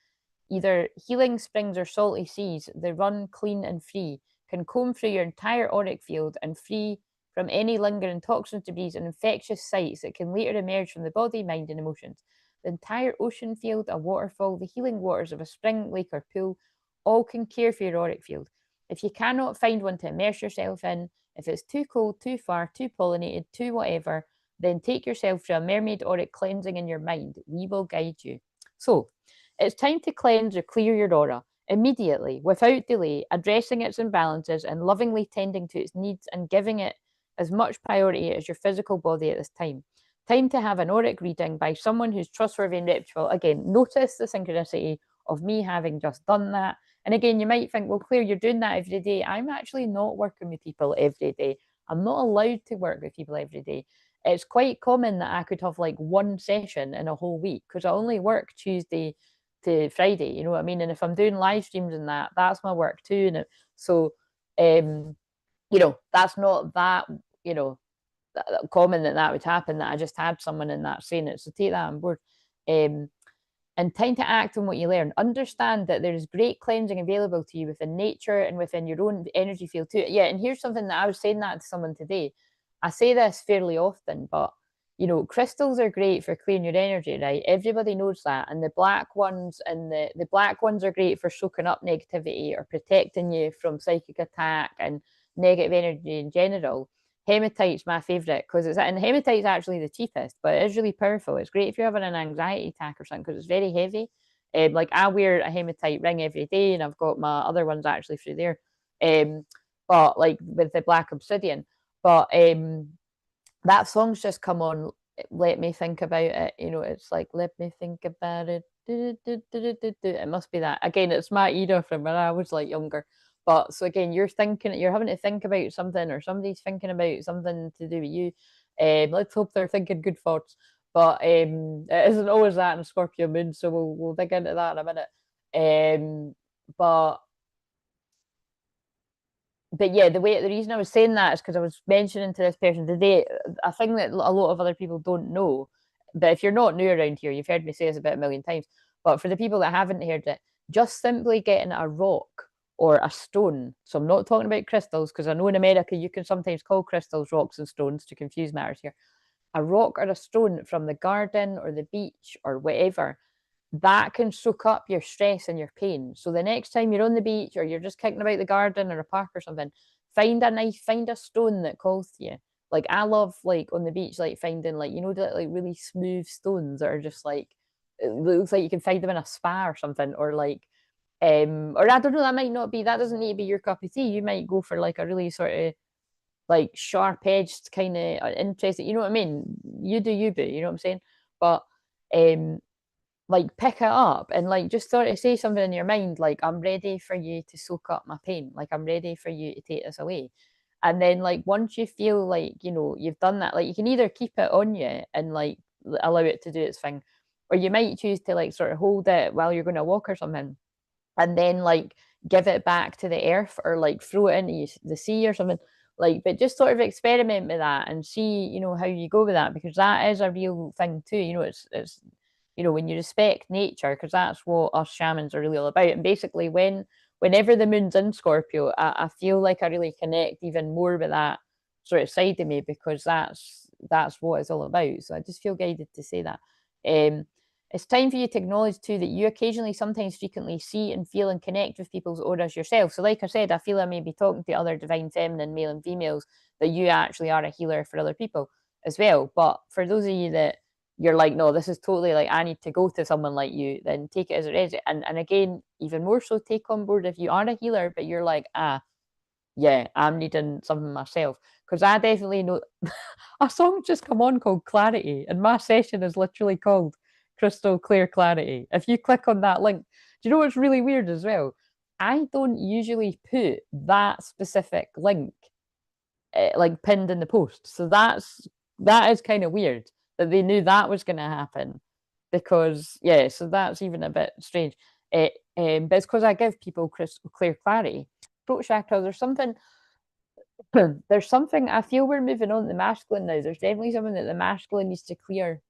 [SPEAKER 1] either healing springs or salty seas, they run clean and free, can comb through your entire auric field and free from any lingering toxins, debris, and infectious sites that can later emerge from the body, mind, and emotions. The entire ocean field, a waterfall, the healing waters of a spring, lake, or pool, all can care for your auric field. If you cannot find one to immerse yourself in, if it's too cold, too far, too pollinated, too whatever, then take yourself through a mermaid auric cleansing in your mind. We will guide you. So, it's time to cleanse or clear your aura immediately, without delay, addressing its imbalances and lovingly tending to its needs and giving it as much priority as your physical body at this time. Time to have an auric reading by someone who's trustworthy and reputable. Again, notice the synchronicity of me having just done that. And again, you might think, well, Claire, you're doing that every day. I'm actually not working with people every day. I'm not allowed to work with people every day. It's quite common that I could have like one session in a whole week because I only work Tuesday to Friday, you know what I mean? And if I'm doing live streams and that's my work too. And so, you know, that's not that, you know, common that would happen, that I just had someone in that saying it. So take that on board. And time to act on what you learn. Understand that there is great cleansing available to you within nature and within your own energy field too. Yeah, and here's something that I was saying that to someone today. I say this fairly often, but you know, crystals are great for clearing your energy, right? Everybody knows that. And the black ones are great for soaking up negativity or protecting you from psychic attack and negative energy in general. Hematite's my favorite because hematite's actually the cheapest, but it is really powerful. It's great if you're having an anxiety attack or something because it's very heavy. Like I wear a hematite ring every day, and I've got my other ones actually through there. But like with the black obsidian, but that song's just come on. Let me think about it. You know, it's like let me think about it. It must be that. Again, it's my era from when I was like younger. But so again, you're having to think about something, or somebody's thinking about something to do with you. Let's hope they're thinking good thoughts. But it isn't always that in Scorpio moon, so we'll dig into that in a minute. But yeah, the reason I was saying that is because I was mentioning to this person today a thing that a lot of other people don't know. But if you're not new around here, you've heard me say this about a million times. But for the people that haven't heard it, just simply getting a rock or a stone. So I'm not talking about crystals because I know in America you can sometimes call crystals rocks and stones to confuse matters here. A rock or a stone from the garden or the beach or whatever, that can soak up your stress and your pain. So the next time you're on the beach or you're just kicking about the garden or a park or something, find a stone that calls to you. Like I love like on the beach, like finding like, you know, like really smooth stones that are just like, it looks like you can find them in a spa or something, or like, or I don't know, that doesn't need to be your cup of tea. You might go for like a really sort of like sharp edged kind of interesting, you know what I mean? You do you, boo, you know what I'm saying? But like pick it up and like just sort of say something in your mind like, I'm ready for you to soak up my pain, like I'm ready for you to take this away. And then like once you feel like, you know, you've done that, like you can either keep it on you and like allow it to do its thing, or you might choose to like sort of hold it while you're going to walk or something, and then like give it back to the earth or like throw it into the sea or something. Like, but just sort of experiment with that and see, you know, how you go with that, because that is a real thing too. You know, it's you know, when you respect nature, because that's what us shamans are really all about. And basically, whenever the moon's in Scorpio, I feel like I really connect even more with that sort of side of me, because that's what it's all about. So I just feel guided to say that. It's time for you to acknowledge too that you occasionally, sometimes frequently, see and feel and connect with people's auras yourself. So like I said, I feel I may be talking to other divine feminine male and females, that you actually are a healer for other people as well. But for those of you that you're like, no, this is totally like, I need to go to someone like you, then take it as it is. And again, even more so, take on board if you are a healer, but you're like, yeah, I'm needing something myself. Because I definitely know a song just come on called Clarity, and my session is literally called Crystal Clear Clarity. If you click on that link, do you know what's really weird as well? I don't usually put that specific link like pinned in the post. So that is kind of weird that they knew that was going to happen, because yeah, so that's even a bit strange. But it's because I give people crystal clear clarity. throat chakra, there's something there's something, I feel we're moving on to the masculine now. There's definitely something that the masculine needs to clear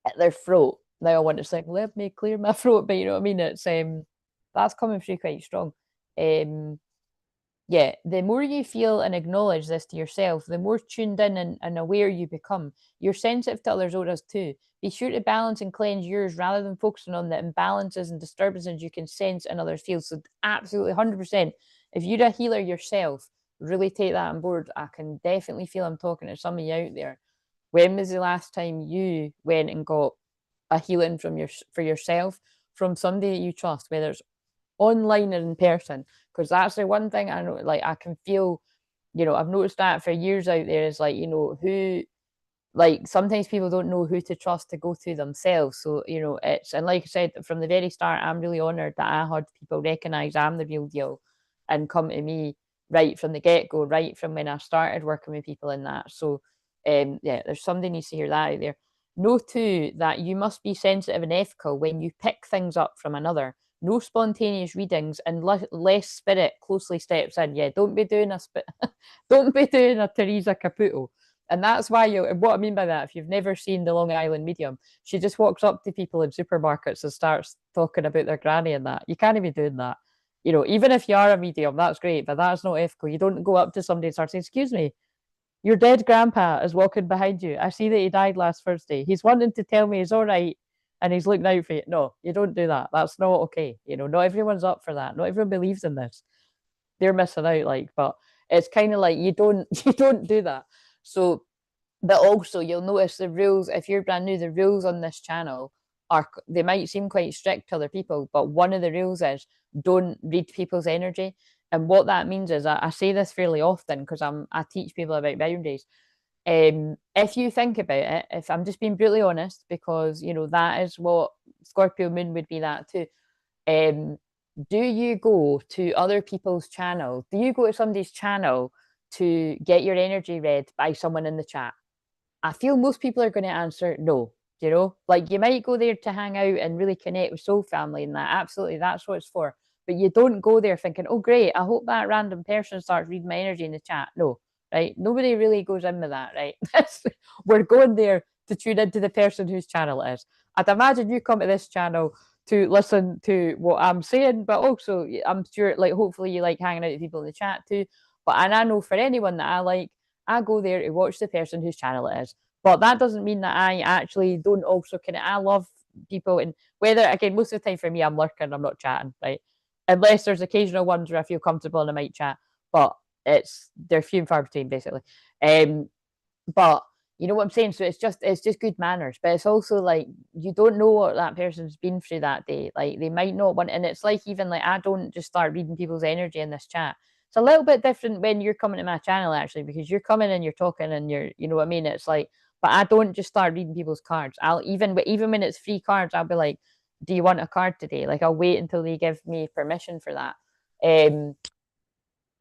[SPEAKER 1] at their throat. Now I want to say, let me clear my throat, but you know what I mean? It's that's coming through quite strong. Yeah, the more you feel and acknowledge this to yourself, the more tuned in and aware you become. You're sensitive to others' auras too. Be sure to balance and cleanse yours rather than focusing on the imbalances and disturbances you can sense in others' fields. So absolutely 100%. If you're a healer yourself, really take that on board. I can definitely feel I'm talking to some of you out there. When was the last time you went and got a healing for yourself from somebody that you trust, whether it's online or in person? Because that's the one thing I know, like I can feel, you know, I've noticed that for years out there is like, you know, who, like sometimes people don't know who to trust to go to themselves. So, you know, it's, and like I said, from the very start, I'm really honored that I had people recognize I'm the real deal and come to me right from the get-go, right from when I started working with people in that. So yeah, there's somebody needs to hear that out there. Know too that you must be sensitive and ethical when you pick things up from another. No spontaneous readings, and less spirit closely steps in. Yeah, don't be doing a don't be doing a Teresa Caputo. And that's why you, what I mean by that, if you've never seen the Long Island Medium, she just walks up to people in supermarkets and starts talking about their granny and that. You can't be doing that. You know, even if you are a medium, that's great, but that's not ethical. You don't go up to somebody and start saying, excuse me, your dead grandpa is walking behind you. I see that he died last Thursday. He's wanting to tell me he's all right and he's looking out for you. No, you don't do that. That's not okay. You know, not everyone's up for that. Not everyone believes in this. They're missing out, like, but it's kind of like you don't do that. So, but also you'll notice the rules, if you're brand new, the rules on this channel are, they might seem quite strict to other people, but one of the rules is don't read people's energy. And what that means is, I say this fairly often because I teach people about boundaries. If you think about it, if I'm just being brutally honest, because you know that is what Scorpio Moon would be, that too. Do you go to other people's channel? Do you go to somebody's channel to get your energy read by someone in the chat? I feel most people are going to answer no. You know, like you might go there to hang out and really connect with soul family and that. Absolutely, that's what it's for. But you don't go there thinking, oh, great, I hope that random person starts reading my energy in the chat. No, right? Nobody really goes in with that, right? We're going there to tune into the person whose channel it is. I'd imagine you come to this channel to listen to what I'm saying, but also I'm sure, like, hopefully you like hanging out with people in the chat too. But, and I know for anyone that I like, I go there to watch the person whose channel it is. But that doesn't mean that I actually don't also kind of, I love people, and whether, again, most of the time for me, I'm lurking, I'm not chatting, right? Unless there's occasional ones where I feel comfortable and I might chat, but they're few and far between, basically. But you know what I'm saying? So it's just good manners, but it's also like you don't know what that person's been through that day. Like they might not want, and it's like, even like I don't just start reading people's energy in this chat. It's a little bit different when you're coming to my channel, actually, because you're coming and you're talking and you're, you know what I mean? It's like, but I don't just start reading people's cards. I'll even when it's free cards, I'll be like, do you want a card today? Like I'll wait until they give me permission for that.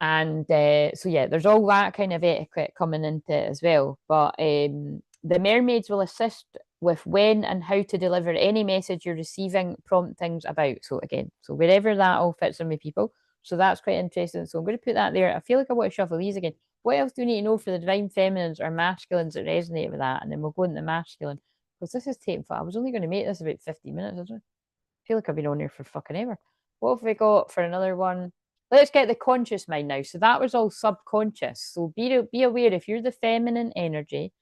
[SPEAKER 1] And so yeah, there's all that kind of etiquette coming into it as well. But the mermaids will assist with when and how to deliver any message you're receiving, prompt things about. So again, so wherever that all fits in with people. So that's quite interesting. So I'm going to put that there. I feel like I want to shuffle these again. What else do we need to know for the divine feminines or masculines that resonate with that? And then we'll go into masculine. Because this is taking fun. I was only going to make this about 50 minutes, isn't it? I feel like I've been on here for fucking ever. What have we got for another one? Let's get the conscious mind now. So that was all subconscious. So be aware if you're the feminine energy,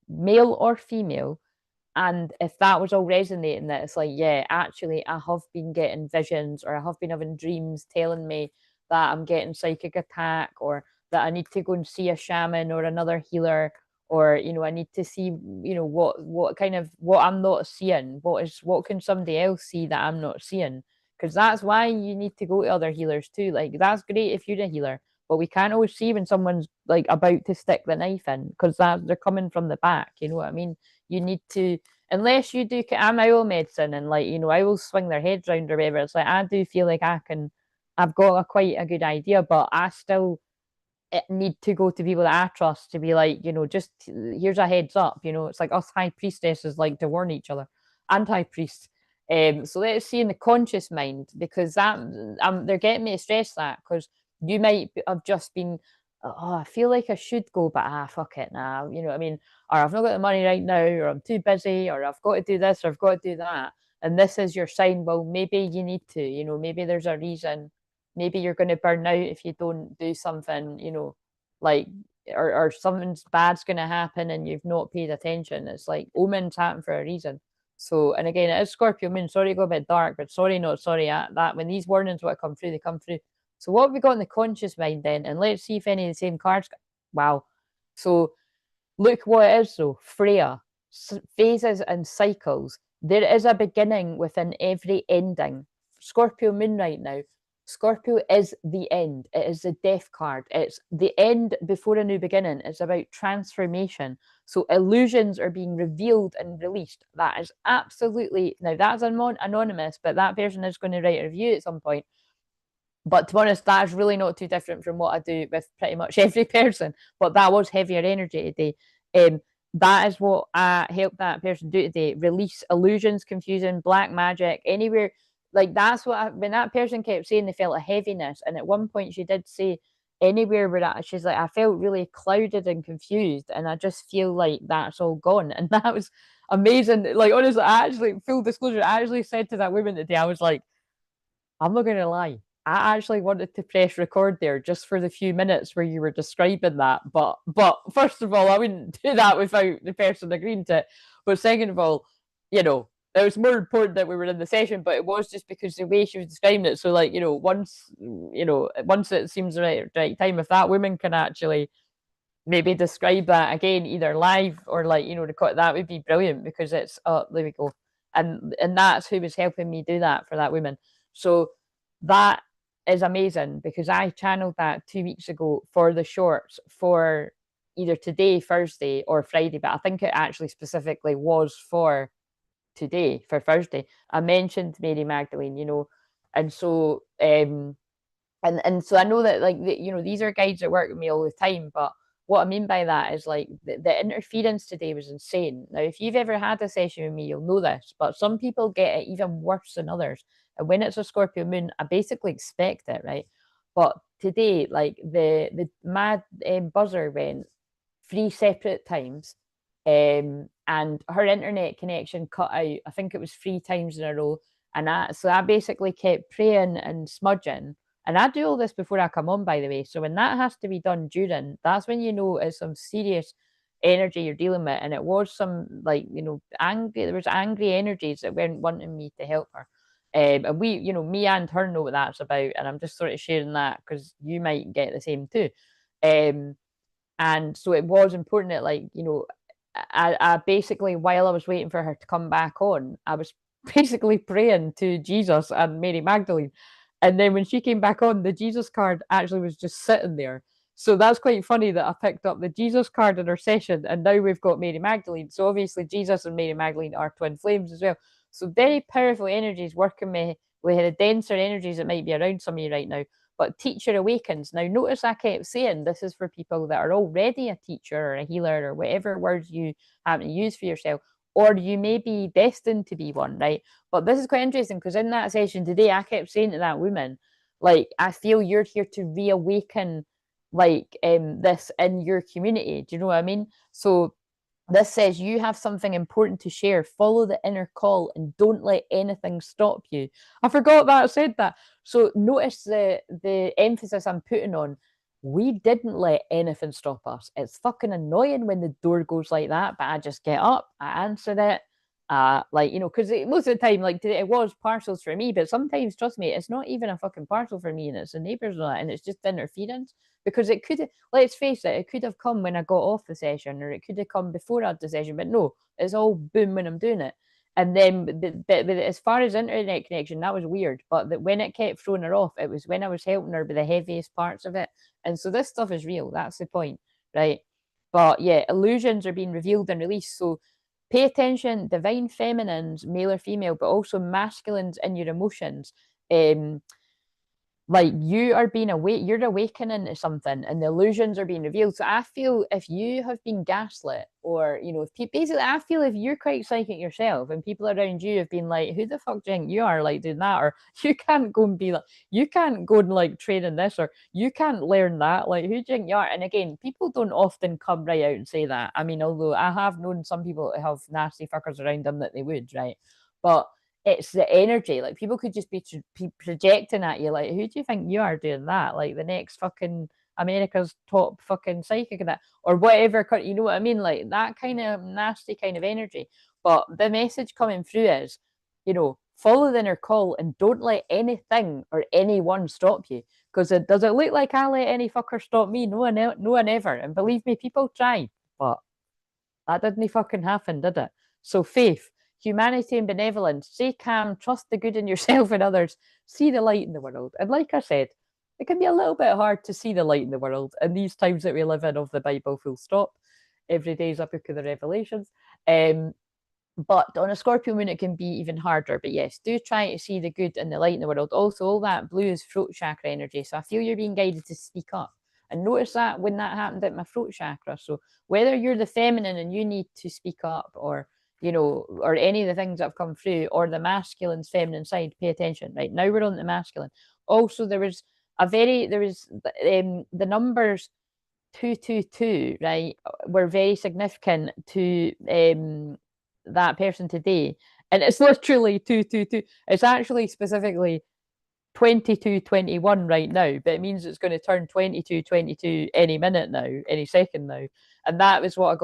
[SPEAKER 1] male or female, and if that was all resonating, that it's like, yeah, actually, I have been getting visions, or I have been having dreams telling me that I'm getting psychic attack, or that I need to go and see a shaman or another healer, or you know, I need to see, you know, what kind of, what I'm not seeing, what can somebody else see that I'm not seeing? Because that's why you need to go to other healers too. Like that's great if you're a healer, but we can't always see when someone's like about to stick the knife in, because that they're coming from the back. You know what I mean? You need to, unless you do, I'm oil medicine, and like, you know, I will swing their heads round or whatever. It's like I do feel like I've got quite a good idea, but I still need to go to people that I trust to be like, you know, just here's a heads up. You know, it's like us high priestesses like to warn each other, and high priests. So let's see in the conscious mind, because that they're getting me to stress that, because You might have just been, oh, I feel like I should go, but fuck it now. You know what I mean? Or I've not got the money right now, or I'm too busy, or I've got to do this, or I've got to do that. And this is your sign. Well, maybe you need to, you know, maybe there's a reason. Maybe you're going to burn out if you don't do something, you know, like, or something bad's going to happen and you've not paid attention. It's like omens happen for a reason. So, and again, it is Scorpio moon. Sorry to go a bit dark, but sorry, not sorry at that. When these warnings want to come through, they come through. So what have we got in the conscious mind then? And let's see if any of the same cards. Wow. So look what it is though. Freya, phases and cycles. There is a beginning within every ending. Scorpio moon right now. Scorpio is the end. It is the death card. It's the end before a new beginning. It's about transformation. So illusions are being revealed and released. That is absolutely, now that's anonymous, but that person is going to write a review at some point. But to be honest, that is really not too different from what I do with pretty much every person. But that was heavier energy today. That is what I helped that person do today. Release illusions, confusion, black magic, anywhere. Like that's what when that person kept saying they felt a heaviness. And at one point she did say anywhere where she's like, I felt really clouded and confused. And I just feel like that's all gone. And that was amazing. Like honestly, I actually, full disclosure, I actually said to that woman today, I was like, I'm not going to lie. I actually wanted to press record there just for the few minutes where you were describing that. But first of all, I wouldn't do that without the person agreeing to it. But second of all, you know, it was more important that we were in the session, but it was just because the way she was describing it. So like, once it seems the right time, if that woman can actually maybe describe that again, either live or like, that would be brilliant because it's, oh, there we go. And that's who was helping me do that for that woman. So that is amazing because I channeled that 2 weeks ago for the shorts for either today, Thursday, or Friday, but I think it actually specifically was for today, for Thursday. I mentioned Mary Magdalene, and so and so I know that like these are guides that work with me all the time, but what I mean by that is like the interference today was insane. Now, if you've ever had a session with me, you'll know this, but some people get it even worse than others. And when it's a Scorpio moon, I basically expect it, right? But today, like the mad buzzer went 3 separate times, and her internet connection cut out. I think it was 3 times in a row, and I basically kept praying and smudging. And I do all this before I come on, by the way. So when that has to be done during, that's when you know it's some serious energy you're dealing with. And it was some angry. There was angry energies that weren't wanting me to help her. And we, me and her know what that's about. And I'm just sort of sharing that because you might get the same too. And so it was important that I basically, while I was waiting for her to come back on, I was basically praying to Jesus and Mary Magdalene. And then when she came back on, the Jesus card actually was just sitting there. So that's quite funny that I picked up the Jesus card in our session, and now we've got Mary Magdalene. So obviously Jesus and Mary Magdalene are twin flames as well. So very powerful energies working with the denser energies that might be around some of you right now. But teacher awakens. Now notice I kept saying this is for people that are already a teacher or a healer or whatever words you happen to use for yourself, or you may be destined to be one, right? But this is quite interesting because in that session today, I kept saying to that woman, like, I feel you're here to reawaken this in your community. Do you know what I mean? So this says you have something important to share. Follow the inner call and don't let anything stop you. I forgot that I said that. So notice the emphasis I'm putting on. We didn't let anything stop us. It's fucking annoying when the door goes like that, but I just get up, I answer it. Because most of the time, like today, it was parcels for me, but sometimes, trust me, it's not even a fucking parcel for me, and it's the neighbours and it's just interference. Because it could, let's face it could have come when I got off the session, or it could have come before I had the session, but no, it's all boom when I'm doing it. And then, but as far as internet connection, that was weird. But when it kept throwing her off, it was when I was helping her with the heaviest parts of it. And so this stuff is real. That's the point, right? But yeah, illusions are being revealed and released. So pay attention, divine feminines, male or female, but also masculines in your emotions. like you are being awake, you're awakening to something, and the illusions are being revealed. So I feel if you have been gaslit, or if basically, I feel if you're quite psychic yourself, and people around you have been like, "Who the fuck do you think you are, like doing that?" Or you can't go and be like, you can't go and like train in this, or you can't learn that. Like, who do you think you are? And again, people don't often come right out and say that. I mean, although I have known some people who have nasty fuckers around them that they would, right? But it's the energy. Like people could just be projecting at you. Like, who do you think you are doing that? Like the next fucking America's top fucking psychic and that, or whatever. You know what I mean? Like that kind of nasty kind of energy. But the message coming through is, follow the inner call and don't let anything or anyone stop you. Because it does it look like I let any fucker stop me? No one ever. And believe me, people tried, but that didn't fucking happen, did it? So faith, humanity and benevolence, stay calm, trust the good in yourself and others, see the light in the world. And like I said, it can be a little bit hard to see the light in the world in these times that we live in of the Bible, full stop. Every day is a book of the Revelations. But on a Scorpio moon, it can be even harder. But yes, do try to see the good and the light in the world. Also, all that blue is throat chakra energy. So I feel you're being guided to speak up. And notice that when that happened at my throat chakra. So whether you're the feminine and you need to speak up, or or any of the things that have come through, or the masculine's feminine side, pay attention. Right now we're on the masculine. Also, there was the numbers 222, right, were very significant to that person today. And it's literally 222. It's actually specifically 2221 right now, but it means it's going to turn 2222 any minute now, any second now. And that was what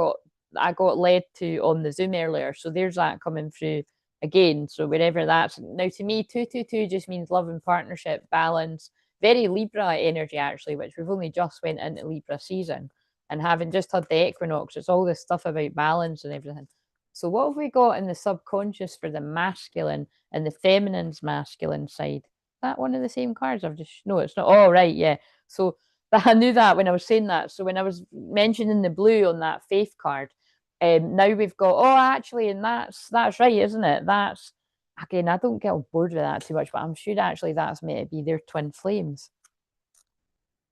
[SPEAKER 1] I got led to on the Zoom earlier. So there's that coming through again. So wherever that's now, to me, 222 just means love and partnership, balance, very Libra energy actually, which we've only just went into Libra season. And having just had the equinox, it's all this stuff about balance and everything. So what have we got in the subconscious for the masculine and the feminine's masculine side? That one of the same cards? I've just no, it's not. Oh, right, yeah. So I knew that when I was saying that. So when I was mentioning the blue on that faith card, now we've got, oh, actually, and that's right, isn't it? That's, again, I don't get on board with that too much, but I'm sure actually that's meant to be their twin flames.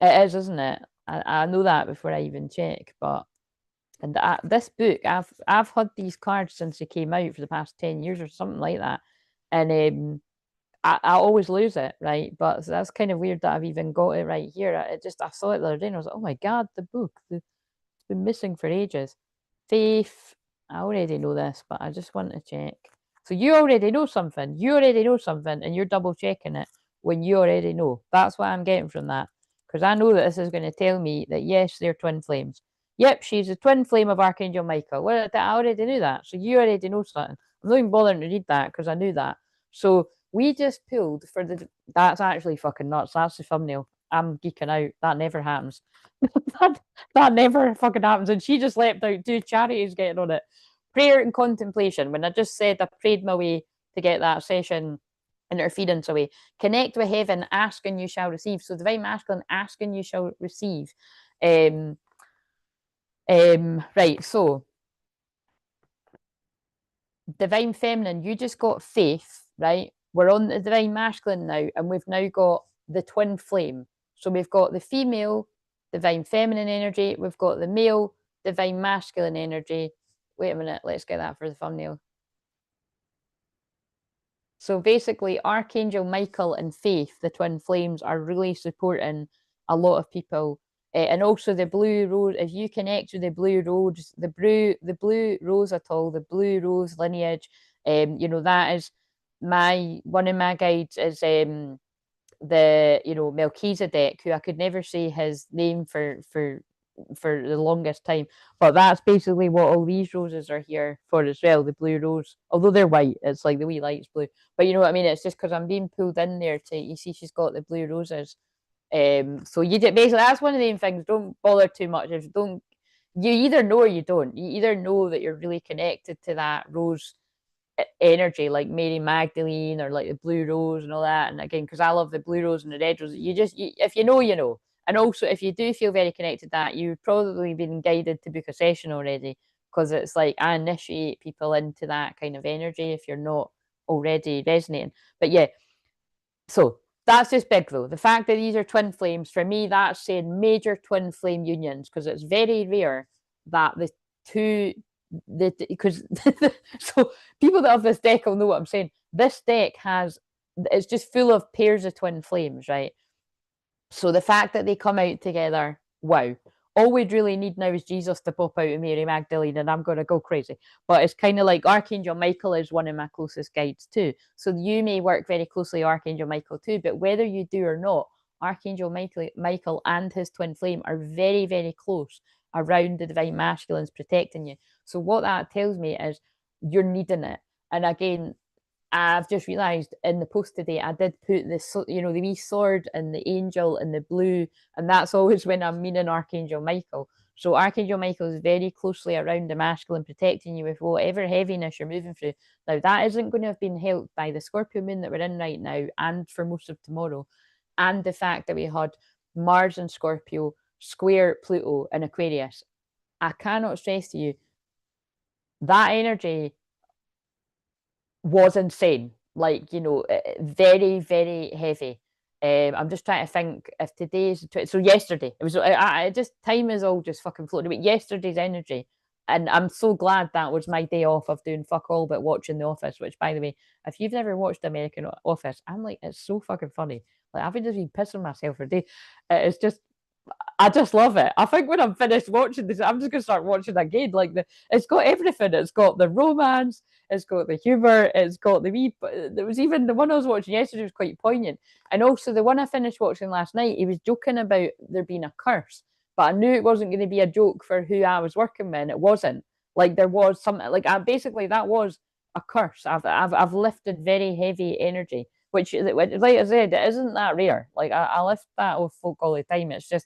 [SPEAKER 1] It is, isn't it? I know that before I even check, but and this book, I've had these cards since they came out for the past 10 years or something like that, and I always lose it, right? But so that's kind of weird that I've even got it right here. I saw it the other day and I was like, oh my God, the book. It's been missing for ages. Faith, I already know this, but I just want to check. So you already know something. You already know something, and you're double checking it when you already know. That's what I'm getting from that. Because I know that this is going to tell me that yes, they're twin flames. Yep, she's a twin flame of Archangel Michael. Well, I already knew that. So you already know something. I'm not even bothering to read that because I knew that. So we just pulled for the. That's actually fucking nuts. That's the thumbnail. I'm geeking out. That never happens. that never fucking happens. And she just leapt out 2 charities getting on it. Prayer and contemplation. When I just said I prayed my way to get that session interference away. Connect with heaven, ask and you shall receive. So divine masculine, ask and you shall receive. Right, so divine feminine, you just got faith, right? We're on the divine masculine now, and we've now got the twin flame. So we've got the female divine feminine energy, we've got the male divine masculine energy. Wait a minute, let's get that for the thumbnail. So basically, Archangel Michael and Faith, the twin flames, are really supporting a lot of people. And also the blue rose, if you connect with the blue rose, the blue rose atoll, the blue rose lineage, that is one of my guides is the Melchizedek, who I could never say his name for the longest time, but that's basically what all these roses are here for as well. The blue rose, although they're white, it's like the wee light's blue, but you know what I mean. It's just because I'm being pulled in there to, you see, she's got the blue roses. So you basically, that's one of the things. Don't bother too much. If you either know or you don't. You either know that you're really connected to that rose energy, like Mary Magdalene or like the blue rose and all that. And again, because I love the blue rose and the red rose, if you know, you know. And also, if you do feel very connected to that, you've probably been guided to book a session already, because it's like I initiate people into that kind of energy if you're not already resonating. But yeah, so That's just big though. The fact that these are twin flames, for me, that's saying major twin flame unions, because it's very rare that the two, because so people that have this deck will know what I'm saying. This deck has, it's just full of pairs of twin flames, right? So the fact that they come out together, wow. All we'd really need now is Jesus to pop out of Mary Magdalene, and I'm going to go crazy. But it's kind of like Archangel Michael is one of my closest guides too. So you may work very closely with Archangel Michael too, but whether you do or not, Archangel Michael and his twin flame are very, very close around the divine masculines protecting you. So what that tells me is you're needing it. And again, I've just realised in the post today, I did put this, the wee sword and the angel and the blue, and that's always when I'm meaning Archangel Michael. So Archangel Michael is very closely around the masculine, protecting you with whatever heaviness you're moving through. Now, that isn't going to have been helped by the Scorpio moon that we're in right now, and for most of tomorrow, and the fact that we had Mars and Scorpio square Pluto in Aquarius. I cannot stress to you, that energy was insane. Like, very, very heavy. I'm just trying to think if today's so yesterday. It was I just time is all just fucking floating away. Yesterday's energy, and I'm so glad that was my day off of doing fuck all but watching The Office. Which, by the way, if you've never watched American Office, I'm like, it's so fucking funny. Like, I've just been pissing myself for a day. It's just, I just love it. I think when I'm finished watching this, I'm just gonna start watching again. Like, it's got everything. It's got the romance, it's got the humor, it's got the wee. There was even the one I was watching yesterday was quite poignant, and also the one I finished watching last night. He was joking about there being a curse, but I knew it wasn't going to be a joke for who I was working with. And it wasn't. Like, there was something like basically that was a curse. I've lifted very heavy energy, which, like I said, it isn't that rare. Like, I lift that with folk all the time. It's just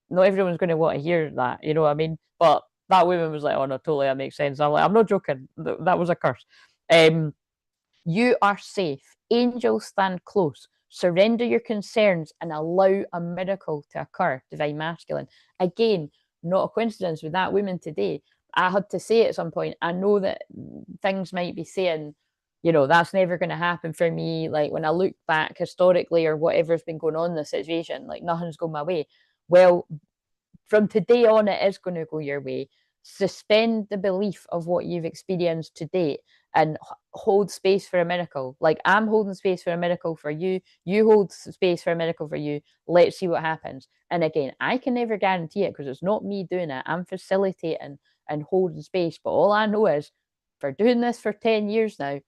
[SPEAKER 1] not everyone's going to want to hear that, you know what I mean? But that woman was like, "Oh no, totally, that makes sense." I'm like, "I'm not joking. That was a curse." You are safe. Angels stand close. Surrender your concerns and allow a miracle to occur. Divine masculine. Again, not a coincidence with that woman today. I had to say at some point, I know that things might be saying, that's never going to happen for me. Like, when I look back historically or whatever's been going on in the situation, like, nothing's going my way. Well, from today on, it is going to go your way. Suspend the belief of what you've experienced to date and hold space for a miracle. Like, I'm holding space for a miracle for you. You hold space for a miracle for you. Let's see what happens. And again, I can never guarantee it because it's not me doing it. I'm facilitating and holding space. But all I know is, for doing this for 10 years now,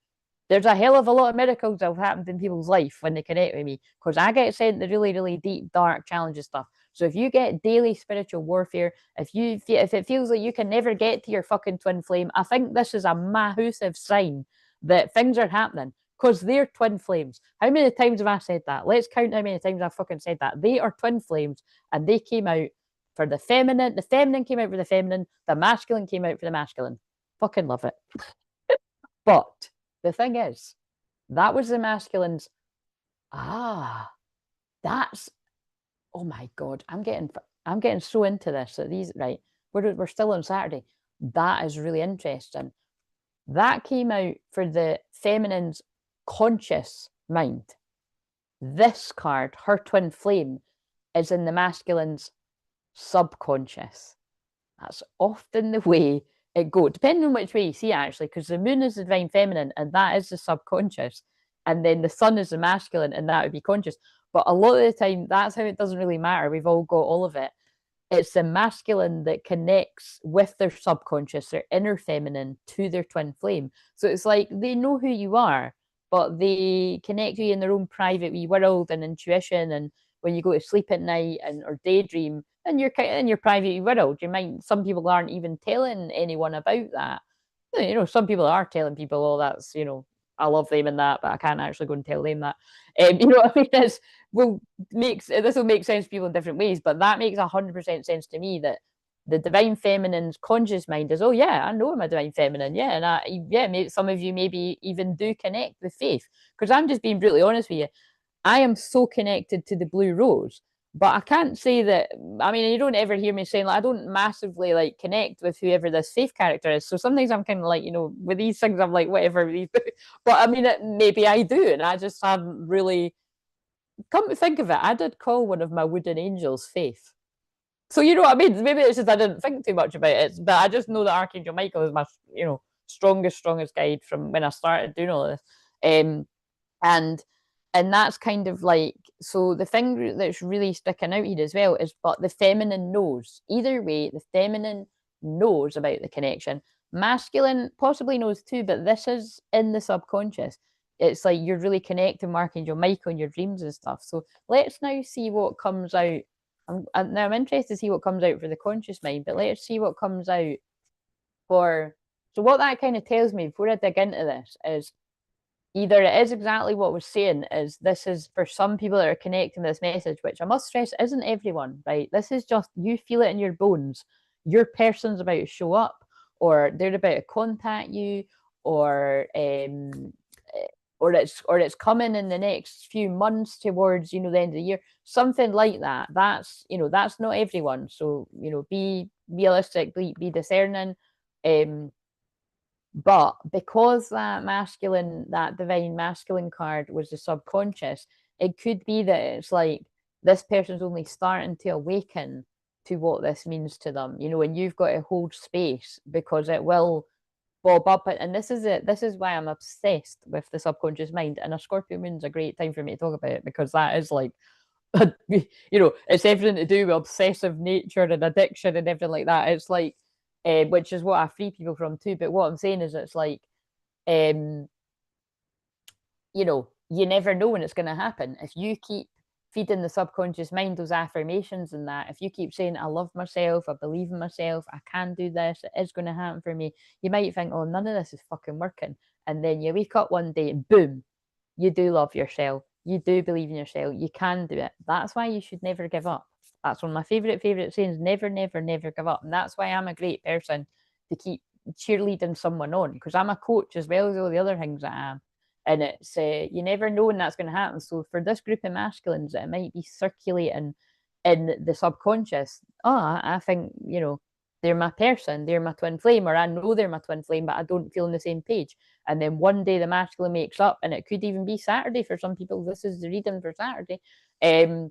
[SPEAKER 1] there's a hell of a lot of miracles that have happened in people's life when they connect with me, because I get sent the really, really deep, dark, challenging stuff. So if you get daily spiritual warfare, if it feels like you can never get to your fucking twin flame, I think this is a massive sign that things are happening, because they're twin flames. How many times have I said that? Let's count how many times I've fucking said that. They are twin flames, and they came out for the feminine. The feminine came out for the feminine. The masculine came out for the masculine. Fucking love it. But the thing is, that was the masculines. That's, oh my god, I'm getting so into this that these, right, we're still on Saturday. That is really interesting. That came out for the feminine's conscious mind. This card, her twin flame, is in the masculine's subconscious. That's often the way it goes, depending on which way you see it, actually, because the moon is the divine feminine, and that is the subconscious, and then the sun is the masculine, and that would be conscious. But a lot of the time, that's how it doesn't really matter. We've all got all of it. It's the masculine that connects with their subconscious, their inner feminine, to their twin flame. So it's like they know who you are, but they connect you in their own private wee world and intuition. And when you go to sleep at night or daydream, and you're in your private world, you might, some people aren't even telling anyone about that. Some people are telling people, "Oh, that's, I love them and that, but I can't actually go and tell them that." You know what I mean? This will make sense to people in different ways, but that makes 100% sense to me, that the divine feminine's conscious mind is, "Oh yeah, I know I'm a divine feminine, yeah," and maybe some of you maybe even do connect with faith, because I'm just being brutally honest with you. I am so connected to the blue rose, but I can't say that. I mean, you don't ever hear me saying, like, I don't massively like connect with whoever this faith character is. So sometimes I'm kind of like, with these things, I'm like, whatever. But I mean, maybe I do, and I just haven't really come to think of it, I did call one of my wooden angels Faith. So you know what I mean? Maybe it's just I didn't think too much about it, but I just know that Archangel Michael is my, strongest guide from when I started doing all this. And that's kind of like, so the thing that's really sticking out here as well is, but the feminine knows. Either way, the feminine knows about the connection. Masculine possibly knows too, but this is in the subconscious. It's like you're really connecting with Archangel Michael in your dreams and stuff. So let's now see what comes out. I'm interested to see what comes out for the conscious mind, but let's see what comes out for. So what that kind of tells me before I dig into this is either it is exactly what we're saying, is this is for some people that are connecting this message, which I must stress isn't everyone, right? This is just, you feel it in your bones. Your person's about to show up, or they're about to contact you, or it's coming in the next few months towards, the end of the year, something like that. That's not everyone. So, be realistic, be discerning. But because that divine masculine card was the subconscious, it could be that it's like this person's only starting to awaken to what this means to them, and you've got to hold space, because it will bob up. And this is it. This is why I'm obsessed with the subconscious mind. And a Scorpio moon's a great time for me to talk about it, because that is like, it's everything to do with obsessive nature and addiction and everything like that. It's like, which is what I free people from too. But what I'm saying is, it's like, you never know when it's going to happen. If you keep feeding the subconscious mind those affirmations and that, if you keep saying, I love myself, I believe in myself, I can do this, it is going to happen for me, you might think, oh, none of this is fucking working. And then you wake up one day and boom, you do love yourself. You do believe in yourself. You can do it. That's why you should never give up. That's one of my favorite sayings. Never, never, never give up. And that's why I'm a great person to keep cheerleading someone on, because I'm a coach as well as all the other things that I am. And it's you never know when that's going to happen. So for this group of masculines, it might be circulating in the subconscious. Oh, I think, they're my person, they're my twin flame, or I know they're my twin flame, but I don't feel on the same page. And then one day the masculine makes up, and it could even be Saturday for some people. This is the reading for Saturday. I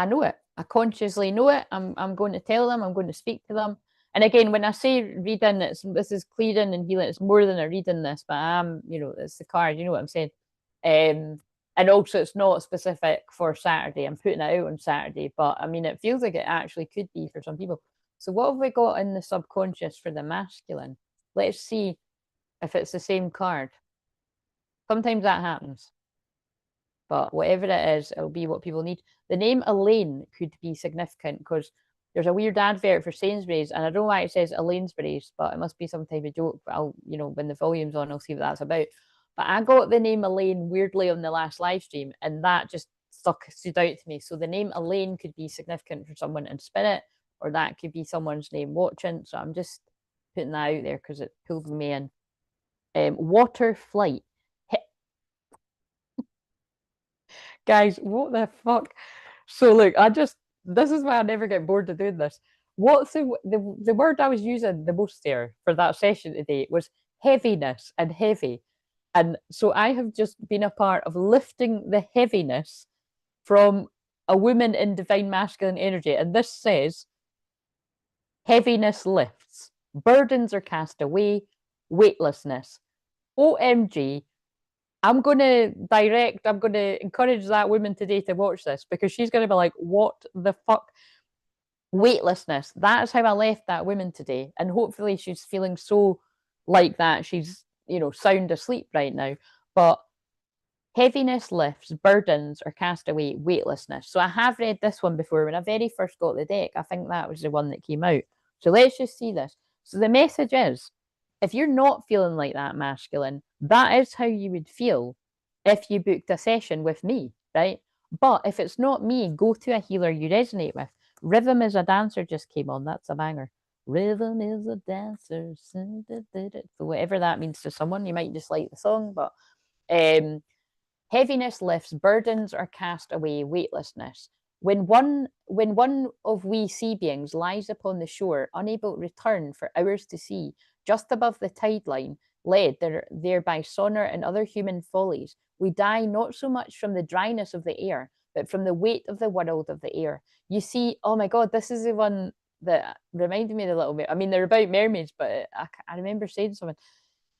[SPEAKER 1] know it. I consciously know it. I'm going to tell them. I'm going to speak to them. And again, when I say reading, this is clearing and healing. It's more than a reading. This, but it's the card. You know what I'm saying. And also, it's not specific for Saturday. I'm putting it out on Saturday, but I mean, it feels like it actually could be for some people. So what have we got in the subconscious for the masculine? Let's see if it's the same card. Sometimes that happens. But whatever it is, it'll be what people need. The name Elaine could be significant, because there's a weird advert for Sainsbury's, and I don't know why it says Elaine'sbury's, but it must be some type of joke. But I'll, when the volume's on, I'll see what that's about. But I got the name Elaine weirdly on the last live stream, and that just stood out to me. So the name Elaine could be significant for someone in spirit, or that could be someone's name watching. So I'm just putting that out there because it pulled me in. Water flight. Guys, what the fuck? So look, this is why I never get bored of doing this. What's the word I was using the most there for that session today was heaviness and heavy. And so I have just been a part of lifting the heaviness from a woman in divine masculine energy. And this says, heaviness lifts, burdens are cast away, weightlessness. OMG, I'm going to encourage that woman today to watch this, because she's going to be like, what the fuck? Weightlessness. That is how I left that woman today. And hopefully she's feeling so like that. She's, sound asleep right now. But heaviness lifts, burdens are cast away, weightlessness. So I have read this one before. When I very first got the deck, I think that was the one that came out. So let's just see this. So the message is, if you're not feeling like that masculine, that is how you would feel if you booked a session with me, right? But if it's not me, go to a healer you resonate with. Rhythm is a Dancer just came on. That's a banger. Rhythm is a dancer. So whatever that means to someone, you might just like the song, but heaviness lifts, burdens are cast away, weightlessness. When one of we sea beings lies upon the shore, unable to return for hours to sea, just above the tide line, led there by sonor and other human follies. We die not so much from the dryness of the air, but from the weight of the world of the air. You see, oh my God, this is the one that reminded me of the Little Mermaid. I mean, they're about mermaids, but I remember saying something.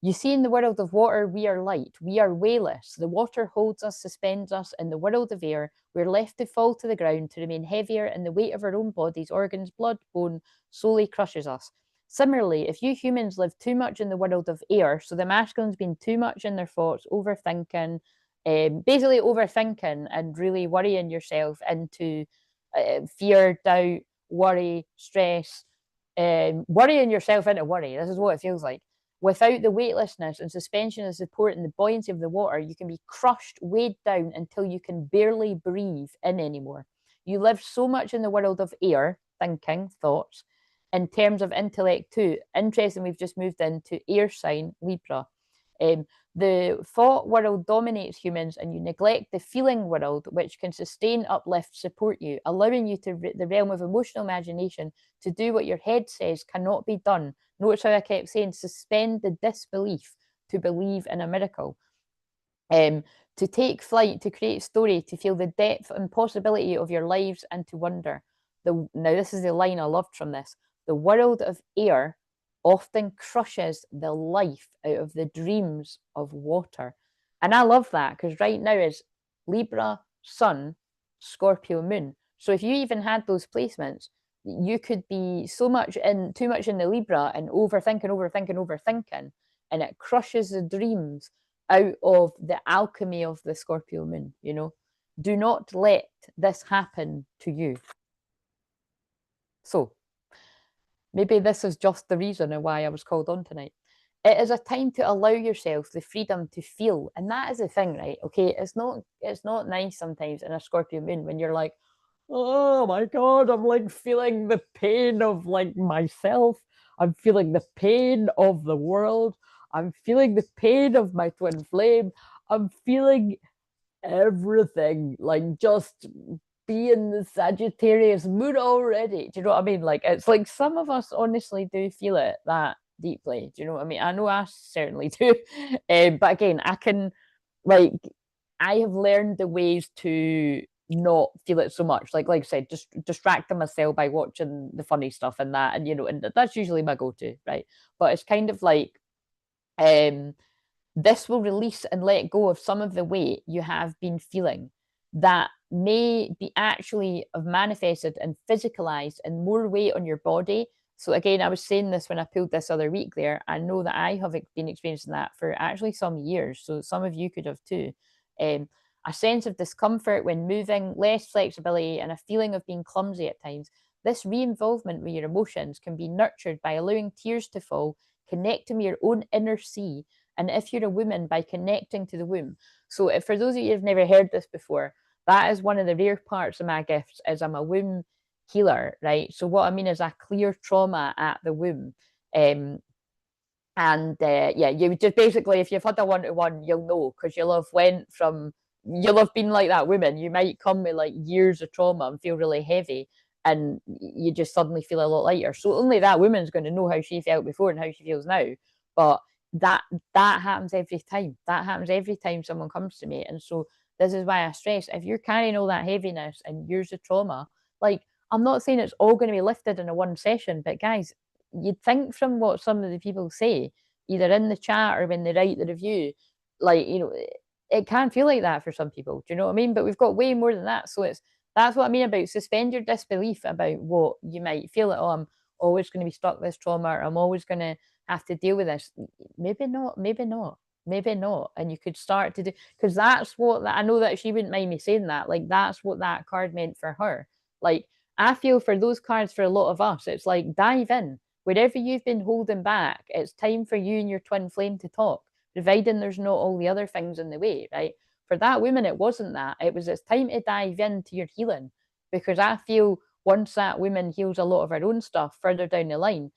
[SPEAKER 1] You see, in the world of water, we are light, we are weightless. The water holds us, suspends us. In the world of air, we're left to fall to the ground, to remain heavier, and the weight of our own bodies, organs, blood, bone slowly crushes us. Similarly, if you humans live too much in the world of air, so the masculine's been too much in their thoughts, overthinking, basically overthinking and really worrying yourself into fear, doubt, worry, stress, worrying yourself into worry. This is what it feels like. Without the weightlessness and suspension of support and the buoyancy of the water, you can be crushed, weighed down until you can barely breathe in anymore. You live so much in the world of air, thinking, thoughts, in terms of intellect too. Interesting, we've just moved into air sign, Libra. The thought world dominates humans, and you neglect the feeling world, which can sustain, uplift, support you, allowing you to the realm of emotional imagination to do what your head says cannot be done. Notice how I kept saying suspend the disbelief to believe in a miracle. To take flight, to create story, to feel the depth and possibility of your lives, and to wonder. Now, this is the line I loved from this. The world of air often crushes the life out of the dreams of water. And I love that, because right now is Libra, Sun, Scorpio, Moon. So if you even had those placements, you could be too much in the Libra and overthinking, and it crushes the dreams out of the alchemy of the Scorpio Moon. Do not let this happen to you. So maybe this is just the reason why I was called on tonight. It is a time to allow yourself the freedom to feel. And that is the thing, right? Okay, it's not nice sometimes in a Scorpio moon when you're like, oh my God, I'm like feeling the pain of like myself. I'm feeling the pain of the world. I'm feeling the pain of my twin flame. I'm feeling everything, like just be in the Sagittarius mood already. Do you know what I mean? Like, it's like some of us honestly do feel it that deeply. Do you know what I mean? I know I certainly do. But again, I have learned the ways to not feel it so much. Like I said, just distracting myself by watching the funny stuff and that, and that's usually my go-to, right? But it's kind of like, this will release and let go of some of the weight you have been feeling that may be actually have manifested and physicalized and more weight on your body. So again, I was saying this when I pulled this other week there. I know that I have been experiencing that for actually some years. So some of you could have too. A sense of discomfort when moving, less flexibility, and a feeling of being clumsy at times. This re-involvement with your emotions can be nurtured by allowing tears to fall, connecting with your own inner sea, and if you're a woman, by connecting to the womb. So if, for those of you who've never heard this before, that is one of the rare parts of my gifts, is I'm a womb healer, right? So what I mean is I clear trauma at the womb. Yeah, you just basically, if you've had a one-to-one, you'll know, because you'll have been like that woman. You might come with like years of trauma and feel really heavy, and you just suddenly feel a lot lighter. So only that woman's going to know how she felt before and how she feels now. But that happens every time. That happens every time someone comes to me. And so this is why I stress, if you're carrying all that heaviness and years of trauma, like, I'm not saying it's all going to be lifted in a one session, but guys, you'd think from what some of the people say, either in the chat or when they write the review, like, it can feel like that for some people. Do you know what I mean? But we've got way more than that. So that's what I mean about suspend your disbelief about what you might feel like, oh, I'm always going to be stuck with this trauma, or I'm always going to have to deal with this. Maybe not. And you could start to do, because that's what I know that she wouldn't mind me saying that. Like, that's what that card meant for her. Like, I feel for those cards, for a lot of us, it's like, dive in. Wherever you've been holding back, it's time for you and your twin flame to talk, providing there's not all the other things in the way, right? For that woman, it wasn't that. It's time to dive into your healing, because I feel once that woman heals a lot of her own stuff further down the line,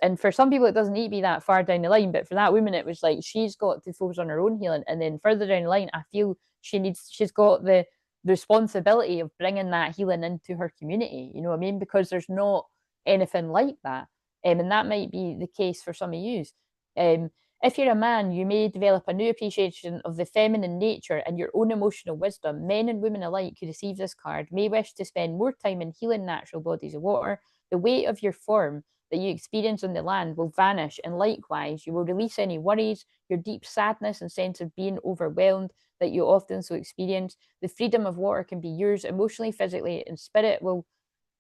[SPEAKER 1] and for some people it doesn't need to be that far down the line, but for that woman it was like she's got to focus on her own healing, and then further down the line I feel she's got the responsibility of bringing that healing into her community. You know what I mean? Because there's not anything like that. And that might be the case for some of you. If you're a man, you may develop a new appreciation of the feminine nature and your own emotional wisdom. Men and women alike who receive this card may wish to spend more time in healing natural bodies of water. The weight of your form that you experience on the land will vanish, and likewise, you will release any worries, your deep sadness and sense of being overwhelmed that you often so experience. The freedom of water can be yours emotionally, physically, and spirit will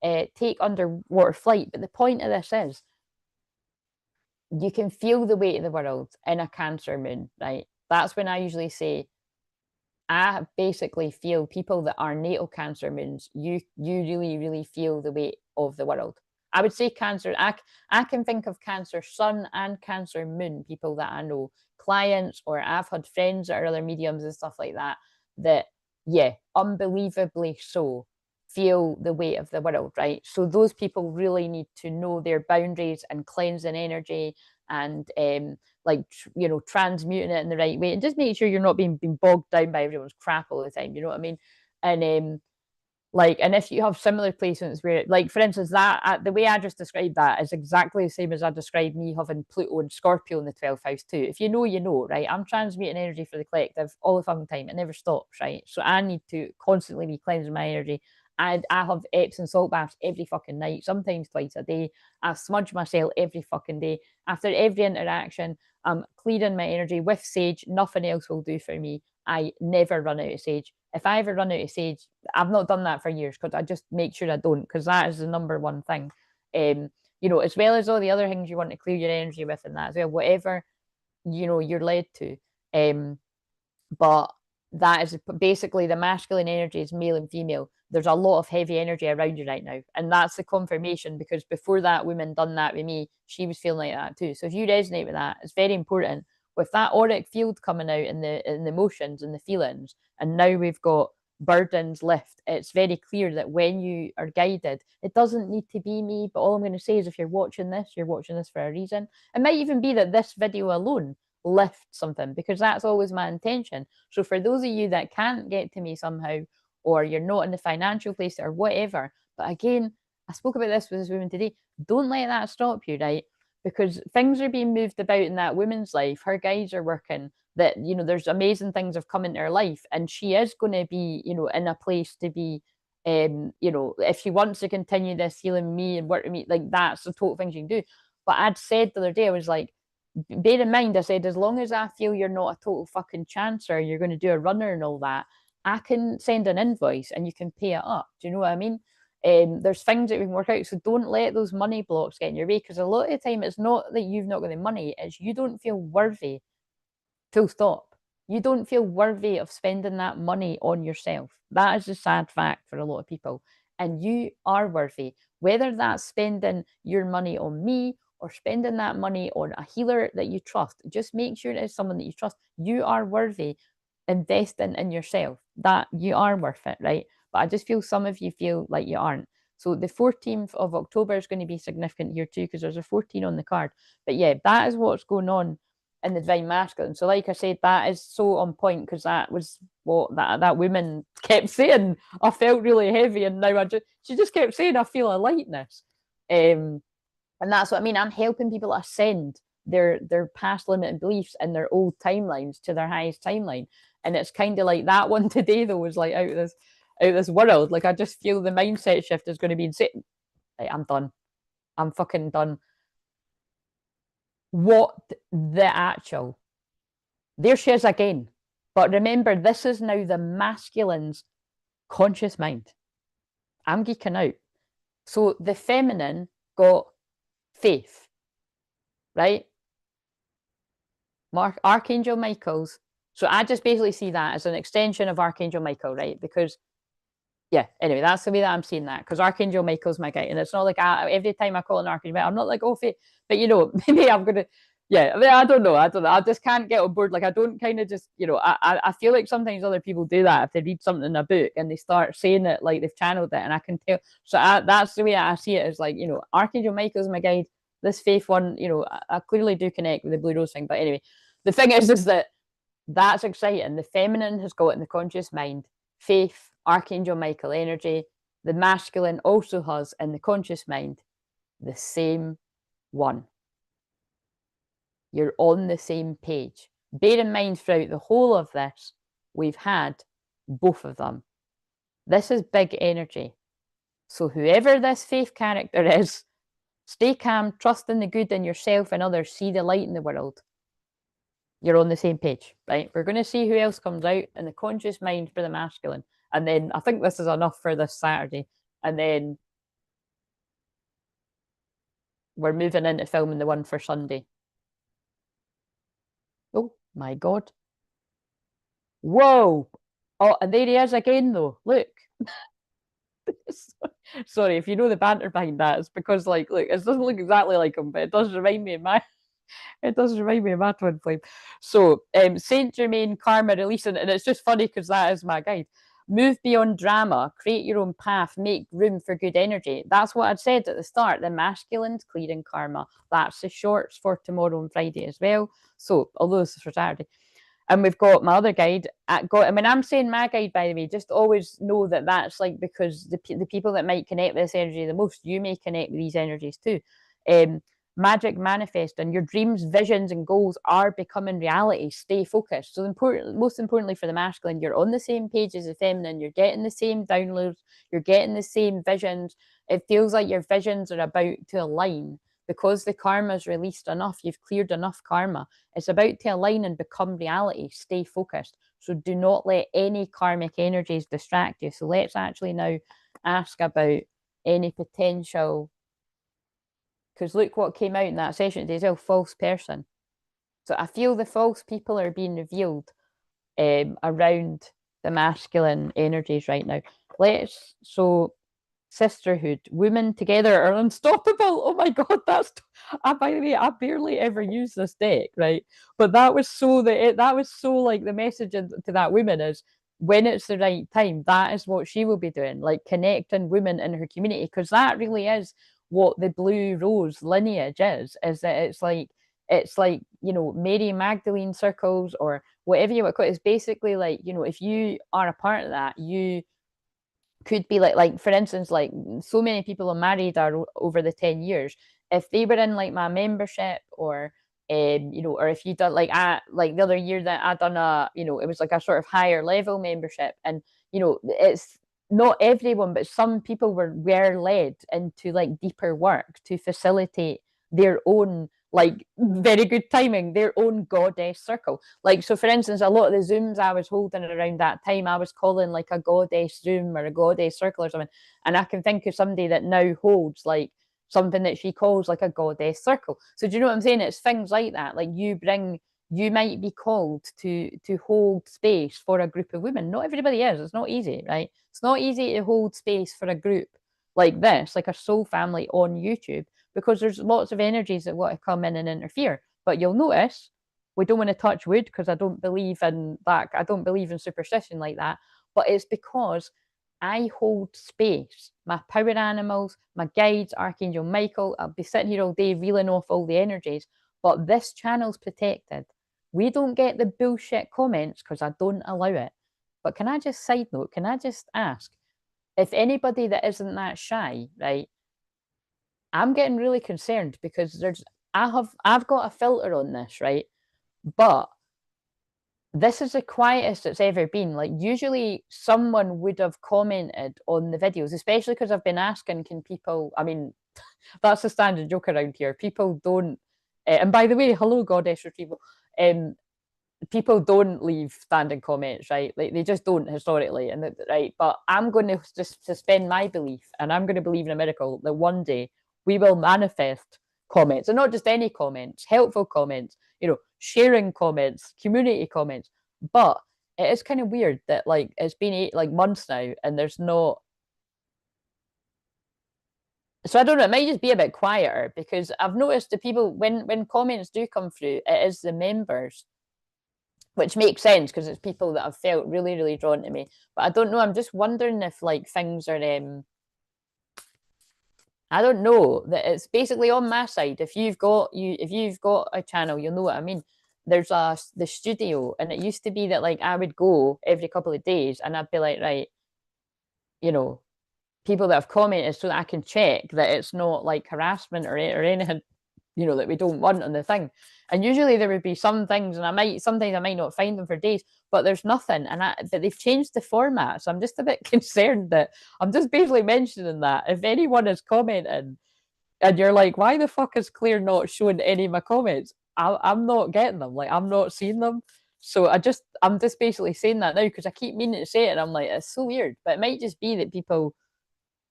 [SPEAKER 1] take underwater flight. But the point of this is, you can feel the weight of the world in a Cancer moon, right? That's when I usually say, I basically feel people that are natal Cancer moons, you really, really feel the weight of the world. I would say Cancer, I can think of Cancer sun and Cancer moon people that I know, clients, or I've had friends that are other mediums and stuff like that, that, yeah, unbelievably so, feel the weight of the world, right? So those people really need to know their boundaries and cleansing energy and like, you know, transmuting it in the right way, and just make sure you're not being bogged down by everyone's crap all the time, you know what I mean? And like, and if you have similar placements where, like, for instance, that the way I just described that is exactly the same as I described me having Pluto and Scorpio in the 12th house too. If you know, you know, right? I'm transmuting energy for the collective all the fucking time. It never stops, right? So I need to constantly be cleansing my energy. I have Epsom salt baths every fucking night, sometimes twice a day. I smudge myself every fucking day. After every interaction, I'm clearing my energy with sage. Nothing else will do for me. I never run out of sage. If I ever run out of sage, I've not done that for years because I just make sure I don't, because that is the number one thing. You know, as well as all the other things you want to clear your energy with and that as well, whatever, you know, you're led to. But that is basically the masculine energy is male and female. There's a lot of heavy energy around you right now. And that's the confirmation, because before that woman done that with me, she was feeling like that too. So if you resonate with that, it's very important. With that auric field coming out in the emotions and the feelings, and now we've got burdens lift, it's very clear that when you are guided, it doesn't need to be me, but all I'm going to say is, if you're watching this for a reason. It might even be that this video alone lift something, because that's always my intention. So for those of you that can't get to me somehow, or you're not in the financial place or whatever, but again, I spoke about this with this woman today, don't let that stop you, right? Because things are being moved about in that woman's life. Her guides are working, that, you know, there's amazing things have come into her life, and she is going to be, you know, in a place to be, you know, if she wants to continue this healing me and work with me, like, that's the total thing she can do. But I'd said the other day, I was like, bear in mind, I said, as long as I feel you're not a total fucking chancer, you're going to do a runner and all that, I can send an invoice and you can pay it up. Do you know what I mean? There's things that we can work out. So don't let those money blocks get in your way, because a lot of the time it's not that you've not got the money, it's you don't feel worthy. Full stop. You don't feel worthy of spending that money on yourself. That is a sad fact for a lot of people. And you are worthy, whether that's spending your money on me or spending that money on a healer that you trust. Just make sure it is someone that you trust. You are worthy investing in yourself. That you are worth it, right? But I just feel some of you feel like you aren't. So the 14th of October is going to be significant here too, because there's a 14 on the card. But yeah, that is what's going on in the divine masculine. So like I said, that is so on point, because that was what that woman kept saying. I felt really heavy, and now she just kept saying, I feel a lightness. And that's what I mean. I'm helping people ascend their past limiting beliefs and their old timelines to their highest timeline. And it's kind of like that one today though was like out of this world. Like, I just feel the mindset shift is going to be insane. Like, I'm done. I'm fucking done. What the actual? There she is again. But remember, this is now the masculine's conscious mind. I'm geeking out. So the feminine got faith, right? Archangel Michael's. So I just basically see that as an extension of Archangel Michael, right? Because, yeah, anyway, that's the way that I'm seeing that. Because Archangel Michael's my guy. And it's not like every time I call an Archangel, I'm not like, oh, faith. But, you know, maybe I'm going to, yeah, I mean, I don't know. I just can't get on board. Like, I don't kind of just, you know, I feel like sometimes other people do that if they read something in a book and they start saying it like they've channeled it, and I can tell. So that's the way I see it, is like, you know, Archangel Michael's my guide. This faith one, you know, I clearly do connect with the Blue Rose thing. But anyway, the thing is that that's exciting. The feminine has got in the conscious mind faith, Archangel Michael energy. The masculine also has in the conscious mind the same one. You're on the same page. Bear in mind, throughout the whole of this, we've had both of them. This is big energy. So whoever this faith character is, stay calm, trust in the good in yourself and others, see the light in the world. You're on the same page, right? We're going to see who else comes out in the conscious mind for the masculine. And then I think this is enough for this Saturday. And then we're moving into filming the one for Sunday. Oh my God. Whoa. Oh, and there he is again, though. Look. Sorry, if you know the banter behind that, it's because, like, look, it doesn't look exactly like him, but it does remind me of my twin flame. So, Saint Germain karma releasing, and it's just funny because that is my guide. Move beyond drama, create your own path, make room for good energy. That's what I'd said at the start. The masculine's clearing karma. That's the shorts for tomorrow and Friday as well. So, although this is for Saturday. And we've got my other guide. I'm saying my guide, by the way, just always know that that's like because the people that might connect with this energy the most, you may connect with these energies too. Magic manifest, and your dreams, visions, and goals are becoming reality. Stay focused. So most importantly for the masculine, you're on the same page as the feminine. You're getting the same downloads. You're getting the same visions. It feels like your visions are about to align because the karma's released enough. You've cleared enough karma. It's about to align and become reality. Stay focused. So do not let any karmic energies distract you. So let's actually now ask about any potential, because look what came out in that session today as well, false person. So I feel the false people are being revealed around the masculine energies right now. So sisterhood, women together are unstoppable. Oh my God, by the way, I barely ever use this deck, right? But that was so like the message to that woman is, when it's the right time, that is what she will be doing, like connecting women in her community, because that really is what the blue rose lineage is that it's like Mary Magdalene circles or whatever you want to call it. It's basically like, if you are a part of that, you could be like for instance, like so many people are married are over the 10 years. If they were in like my membership or or if you done like the other year that I done it was like a sort of higher level membership, and it's not everyone, but some people were led into like deeper work to facilitate their own, like, very good timing, their own goddess circle. Like, so for instance, a lot of the Zooms I was holding around that time, I was calling like a goddess Zoom or a goddess circle or something. And I can think of somebody that now holds like something that she calls like a goddess circle. So do you know what I'm saying? It's things like that. Like you might be called to hold space for a group of women. Not everybody is. It's not easy, right? It's not easy to hold space for a group like this, like a soul family on YouTube, because there's lots of energies that want to come in and interfere. But you'll notice we don't want to touch wood because I don't believe in that. I don't believe in superstition like that. But it's because I hold space. My power animals, my guides, Archangel Michael, I'll be sitting here all day reeling off all the energies. But this channel's protected. We don't get the bullshit comments because I don't allow it. But can I just side note, can I just ask, if anybody that isn't that shy, right, I'm getting really concerned because I've got a filter on this, right? But this is the quietest it's ever been. Like, usually someone would have commented on the videos, especially because I've been asking, can people, I mean, that's the standard joke around here. People don't, and by the way, hello, Goddess Retrieval. People don't leave standing comments, right? Like, they just don't historically, and right. But I'm going to just suspend my belief, and I'm going to believe in a miracle that one day we will manifest comments, and not just any comments, helpful comments, sharing comments, community comments. But it is kind of weird that like it's been months now, and there's not. So I don't know. It might just be a bit quieter because I've noticed the people when comments do come through, it is the members, which makes sense because it's people that have felt really, really drawn to me. But I don't know. I'm just wondering if like things are I don't know, that it's basically on my side. If you've got a channel, you'll know what I mean. There's the studio, and it used to be that like I would go every couple of days and I'd be like, right, people that have commented so that I can check that it's not like harassment or anything. that we don't want on the thing. And usually there would be some things, and sometimes I might not find them for days, but there's nothing. But they've changed the format, so I'm just a bit concerned that I'm just basically mentioning that if anyone is commenting and you're like, why the fuck is Claire not showing any of my comments? I'm not getting them. Like, I'm not seeing them. So I'm just basically saying that now because I keep meaning to say it. And I'm like, it's so weird. But it might just be that people,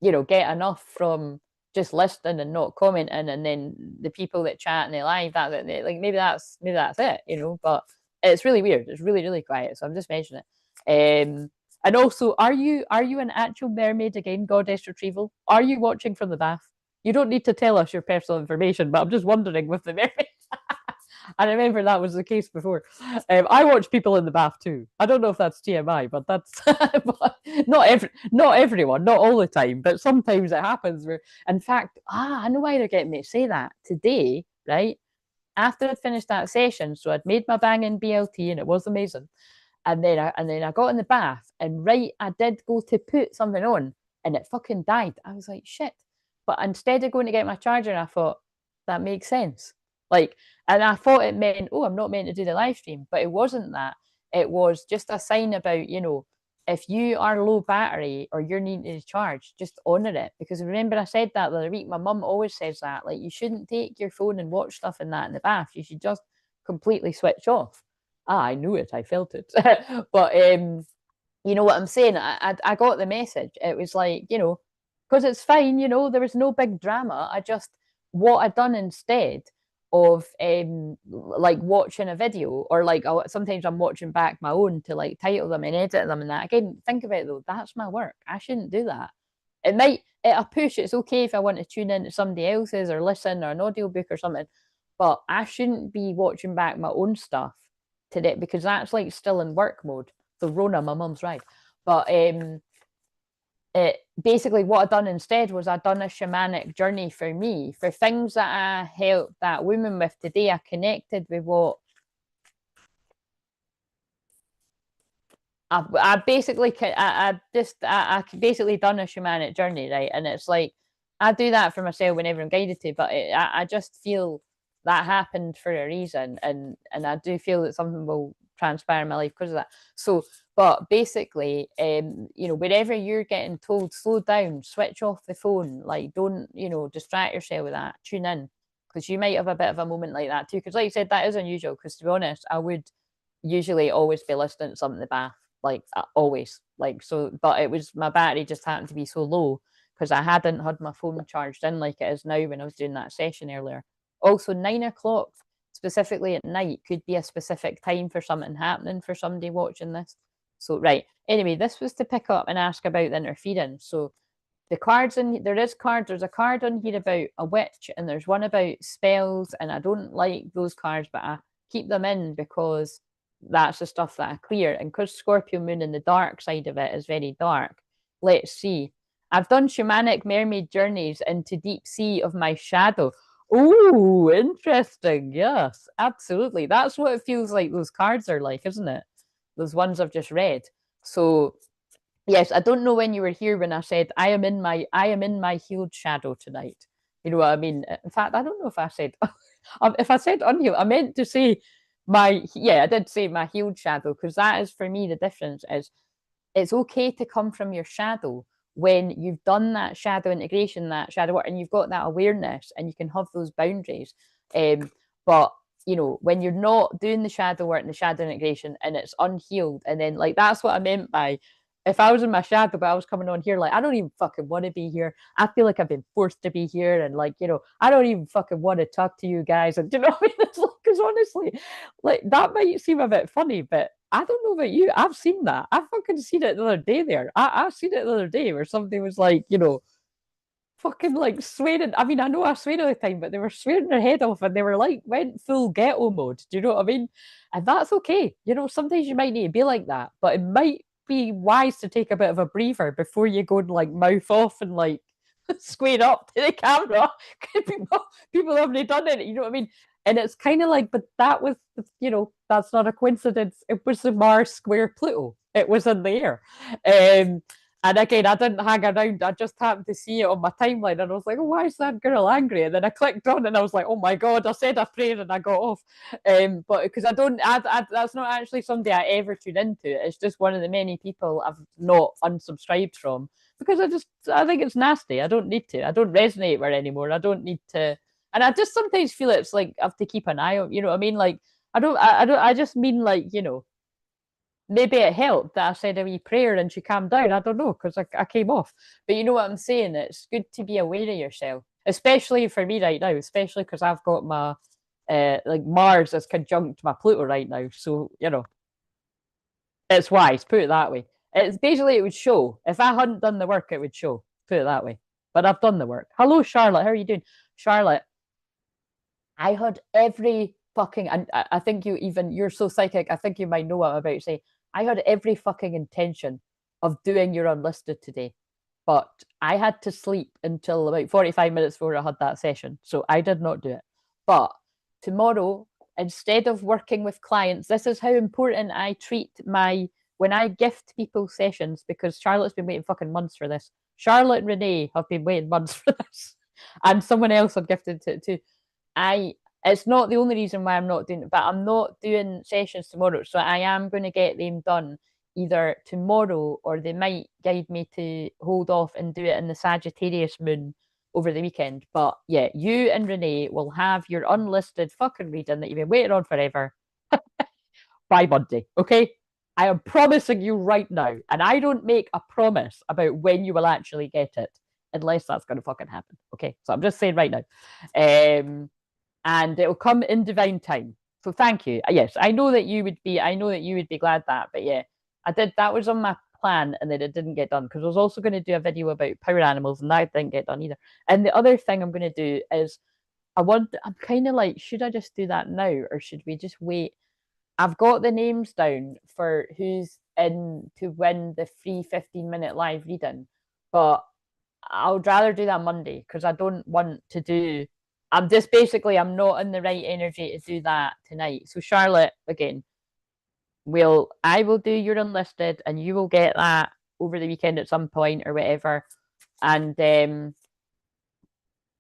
[SPEAKER 1] get enough from just listening and not commenting, and then the people that chat and they live that like maybe that's it, But it's really weird. It's really, really quiet. So I'm just mentioning it. And also, are you an actual mermaid again, Goddess Retrieval? Are you watching from the bath? You don't need to tell us your personal information, but I'm just wondering with the mermaid. I remember that was the case before. I watch people in the bath too. I don't know if that's TMI, but that's not everyone, not all the time, but sometimes it happens. Where, in fact, I know why they're getting me to say that today, right? After I'd finished that session, so I'd made my banging BLT and it was amazing, and then I got in the bath and I did go to put something on and it fucking died. I was like, shit. But instead of going to get my charger, I thought that makes sense. Like, and I thought it meant, I'm not meant to do the live stream, but it wasn't that. It was just a sign about, if you are low battery or you're needing to charge, just honor it. Because remember, I said that the other week. My mum always says that, like, you shouldn't take your phone and watch stuff in the bath. You should just completely switch off. I knew it. I felt it. But you know what I'm saying? I got the message. It was like, because it's fine. There was no big drama. What I'd done instead of like watching a video, or like sometimes I'm watching back my own to like title them and edit them and that. Again, think about it though, that's my work. I shouldn't do that. It'll push. It's okay if I want to tune into somebody else's or listen or an audiobook or something, but I shouldn't be watching back my own stuff today because that's like still in work mode. So Rona, my mum's right. But basically what I'd done instead was I'd done a shamanic journey for me, for things that I helped that woman with today. I connected with what I basically done a shamanic journey, right? And it's like I do that for myself whenever I'm guided to, but I just feel that happened for a reason, and I do feel that something will transpire in my life because of that. So, but basically, wherever you're getting told slow down, switch off the phone, like don't distract yourself with that, tune in, because you might have a bit of a moment like that too. Because like you said, that is unusual. Because to be honest, I would usually always be listening to something in the bath, like always, like so. But it was my battery just happened to be so low because I hadn't had my phone charged in like it is now when I was doing that session earlier. Also, 9 o'clock specifically at night could be a specific time for something happening for somebody watching this. So, right. Anyway, this was to pick up and ask about the interference. So, the cards there's a card on here about a witch, and there's one about spells, and I don't like those cards, but I keep them in because that's the stuff that I clear. And because Scorpio moon and the dark side of it is very dark, let's see. I've done shamanic mermaid journeys into deep sea of my shadow. Oh, interesting. Yes, absolutely. That's what it feels like those cards are like, isn't it? Those ones I've just read. So yes, I don't know when you were here when I said I am in my healed shadow tonight. You know what I mean? In fact, I don't know if I said if I said unhealed, I meant to say I did say my healed shadow, because that is for me the difference is it's okay to come from your shadow when you've done that shadow integration, that shadow work, and you've got that awareness and you can have those boundaries. But when you're not doing the shadow work and the shadow integration and it's unhealed, and then like that's what I meant by if I was in my shadow, but I was coming on here, like I don't even fucking want to be here. I feel like I've been forced to be here, and like I don't even fucking want to talk to you guys. And you know what I mean? It's like, because honestly, like that might seem a bit funny, but I don't know about you. I've seen that. I fucking seen it the other day there. I've seen it the other day where somebody was like, fucking like swearing. I mean, I know I swear all the time, but they were swearing their head off and they were like, went full ghetto mode. Do you know what I mean? And that's okay. Sometimes you might need to be like that, but it might be wise to take a bit of a breather before you go and like mouth off and like square up to the camera. people haven't done it, you know what I mean? And it's kind of like, but that was, that's not a coincidence. It was the Mars square Pluto. It was in the air. And again, I didn't hang around. I just happened to see it on my timeline, and I was like, oh, "Why is that girl angry?" And then I clicked on, and I was like, "Oh my god!" I said a prayer, and I got off. But because I don't, that's not actually somebody I ever tune into. It's just one of the many people I've not unsubscribed from because I think it's nasty. I don't need to. I don't resonate with it anymore. I don't need to. And I just sometimes feel it's like I have to keep an eye on. You know what I mean? Like I don't. I just mean like maybe it helped that I said a wee prayer and she calmed down. I don't know because I came off. But you know what I'm saying? It's good to be aware of yourself, especially for me right now, especially because I've got my like Mars is conjunct my Pluto right now. So, it's wise, put it that way. It's basically it would show. If I hadn't done the work, it would show. Put it that way. But I've done the work. Hello, Charlotte. How are you doing? Charlotte, I had every fucking, and I think you're so psychic, I think you might know what I'm about to say. I had every fucking intention of doing your unlisted today, but I had to sleep until about 45 minutes before I had that session. So I did not do it. But tomorrow, instead of working with clients, this is how important I treat when I gift people sessions, because Charlotte's been waiting fucking months for this. Charlotte and Renee have been waiting months for this. And someone else had gifted it too. I it's not the only reason why I'm not doing it, but I'm not doing sessions tomorrow. So I am going to get them done either tomorrow or they might guide me to hold off and do it in the Sagittarius moon over the weekend. But yeah, you and Renee will have your unlisted fucking reading that you've been waiting on forever by Monday. Okay? I am promising you right now, and I don't make a promise about when you will actually get it unless that's going to fucking happen. Okay? So I'm just saying right now. And it will come in divine time. So thank you. Yes, I know that you would be glad that, but yeah, that was on my plan and then it didn't get done because I was also going to do a video about power animals and that didn't get done either. And the other thing I'm going to do is I'm kind of like, should I just do that now or should we just wait? I've got the names down for who's in to win the free 15-minute live reading, but I would rather do that Monday because I don't want to do. I'm not in the right energy to do that tonight. So Charlotte, again, I will do your unlisted, and you will get that over the weekend at some point or whatever, and then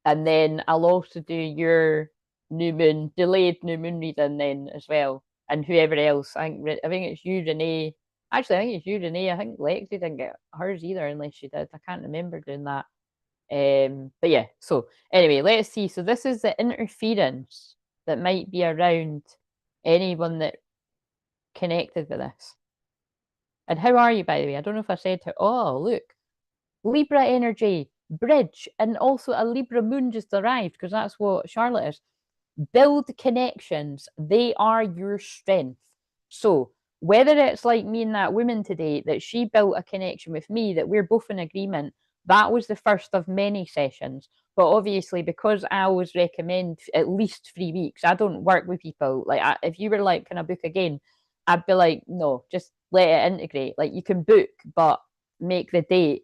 [SPEAKER 1] I'll also do your delayed new moon reading then as well, and whoever else. I think it's you, Renee. Actually, I think it's you, Renee. I think Lexi didn't get hers either, unless she did. I can't remember doing that. But yeah, so anyway, let's see. So this is the interference that might be around anyone that connected with this. And how are you, by the way? I don't know if I said how. Oh, look, Libra energy, bridge, and also a Libra moon just arrived because that's what Charlotte is. Build connections. They are your strength. So whether it's like me and that woman today, that she built a connection with me, that we're both in agreement, that was the first of many sessions. But obviously, because I always recommend at least 3 weeks, I don't work with people. Like, if you were like, can I book again? I'd be like, no, just let it integrate. Like, you can book, but make the date,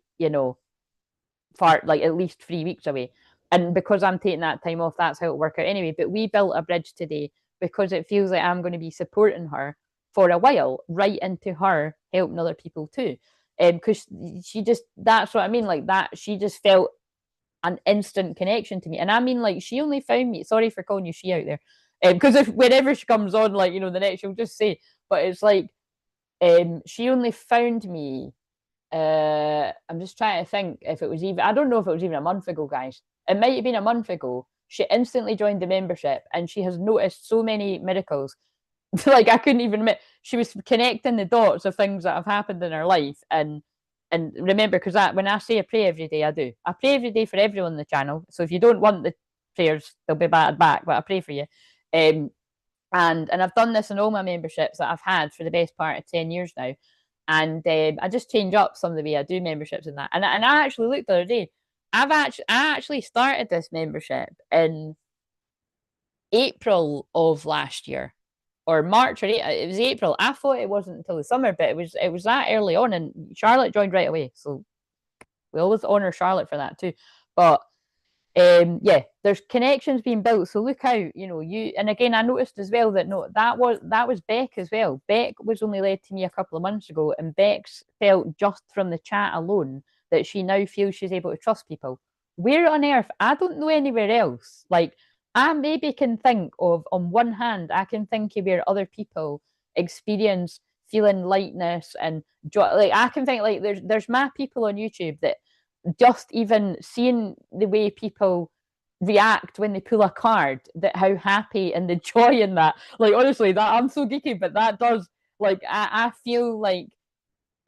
[SPEAKER 1] far, like at least 3 weeks away. And because I'm taking that time off, that's how it'll work out anyway. But we built a bridge today because it feels like I'm going to be supporting her for a while, right into her helping other people too. Because that's what I mean, like that, she just felt an instant connection to me. And I mean, like, she only found me, sorry for calling you she out there, because if whenever she comes on, like, the next, she'll just say, but it's like, she only found me, I'm just trying to think if it was even, I don't know if it was even a month ago, guys. It might have been a month ago. She instantly joined the membership and she has noticed so many miracles. Like, I couldn't even admit, she was connecting the dots of things that have happened in her life. And remember, because when I say I pray every day, I do. I pray every day for everyone on the channel. So if you don't want the prayers, they'll be battered back, but I pray for you. And I've done this in all my memberships that I've had for the best part of 10 years now. And I just change up some of the way I do memberships and that. And I actually looked the other day. I actually started this membership in April of last year, or March, or it was April. I thought it wasn't until the summer, but it was that early on, and Charlotte joined right away. So we always honor Charlotte for that too. But yeah, there's connections being built, so look out, you know. You, and again, I noticed as well that no, that was Beck as well. Beck was only led to me a couple of months ago, and Beck's felt just from the chat alone that she now feels she's able to trust people. Where on earth? I don't know anywhere else. Like, I maybe can think of, on one hand, I can think of where other people experience feeling lightness and joy. Like, I can think, like, there's my people on YouTube that just even seeing the way people react when they pull a card, that how happy and the joy in that. Like, honestly, that, I'm so geeky, but that does, like, I feel like